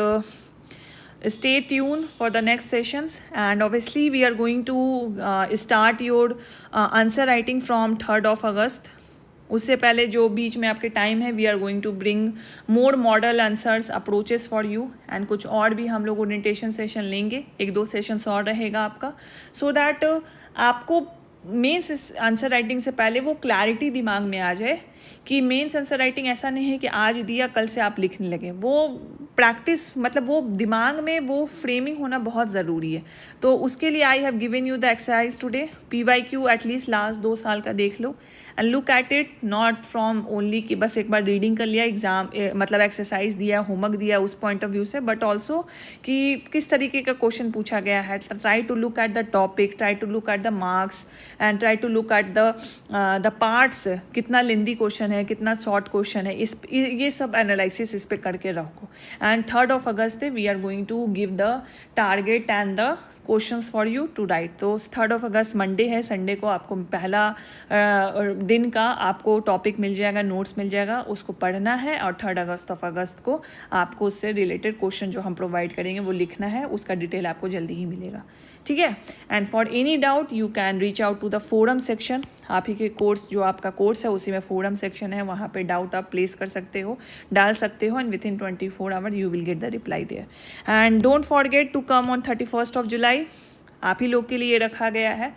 stay tuned for the next sessions, and obviously we are going to start your answer writing from 3rd of August। उससे पहले जो बीच में आपके टाइम है we are going to bring more model answers approaches for you, and कुछ और भी हम लोग ओरिएंटेशन सेशन लेंगे, 1-2 सेशंस और रहेगा आपका, सो दैट आपको मेंस आंसर राइटिंग से पहले वो क्लैरिटी दिमाग में आ जाए कि मेंस आंसर राइटिंग ऐसा नहीं है कि आज दिया कल से आप लिखने लगे। वो प्रैक्टिस मतलब वो दिमाग में वो फ्रेमिंग होना बहुत ज़रूरी है। तो उसके लिए I have given you the exercise today. PYQ at least last 2 साल का देख लो and look at it, not from only कि बस एक बार रीडिंग कर लिया, एग्जाम मतलब एक्सरसाइज दिया, होमवर्क दिया उस पॉइंट ऑफ व्यू से, बट ऑल्सो कि किस तरीके का क्वेश्चन पूछा गया है। Try to look at the topic, try to look at the marks and try to look at the parts, कितना लेंदी क्वेश्चन है, कितना शॉर्ट क्वेश्चन है, ये सब एनालिसिस इस पे करके रखो। And 3rd of August we are going to give the target and the questions for you to write. तो 3rd of August मंडे है, संडे को आपको पहला दिन का आपको टॉपिक मिल जाएगा, नोट्स मिल जाएगा, उसको पढ़ना है, और 3rd of August को आपको उससे रिलेटेड क्वेश्चन जो हम प्रोवाइड करेंगे वो लिखना है, उसका डिटेल आपको जल्दी ही मिलेगा। ठीक है। And for any doubt you can reach out to the forum section. आप ही के कोर्स जो आपका कोर्स है उसी में फोरम सेक्शन है, वहाँ पे डाउट आप प्लेस कर सकते हो, डाल सकते हो, and within 24 hour you will get the reply there. And don't forget to come on 31st of July। आप ही लोग के लिए रखा गया है,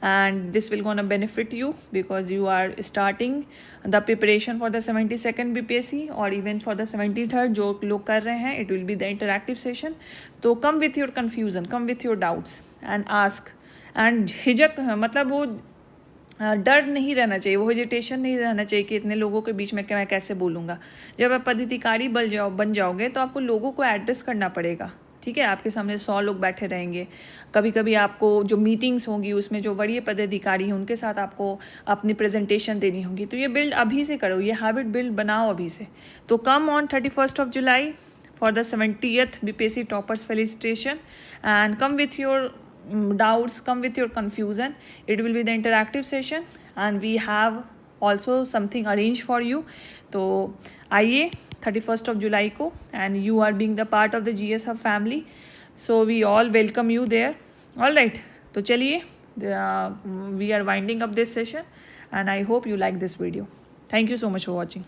and this will gonna benefit you because you are starting the preparation for the 72nd BPSC और even for the 73rd जो लोग कर रहे हैं, it will be the interactive session. तो come with your confusion, come with your doubts and ask, and हिजक मतलब वो डर नहीं रहना चाहिए, वो हेजिटेशन नहीं रहना चाहिए कि इतने लोगों के बीच में मैं कैसे बोलूँगा। जब आप पदाधिकारी बन जाओगे तो आपको लोगों को एड्रेस करना पड़ेगा। ठीक है। आपके सामने 100 लोग बैठे रहेंगे, कभी कभी आपको जो मीटिंग्स होंगी उसमें जो वरीय पदाधिकारी हैं उनके साथ आपको अपनी प्रेजेंटेशन देनी होगी। तो ये बिल्ड अभी से करो, ये हैबिट बिल्ड बनाओ अभी से। तो कम on 31st of July for the 70th BPSC Toppers Felicitation, and come with your doubts, come with your confusion. It will be the interactive session and we have also something arranged for you. तो आइए 31st of July को, and you are being the part of the GS Hub family, so we all welcome you there. All right, तो चलिए we are winding up this session and I hope you like this video. Thank you so much for watching.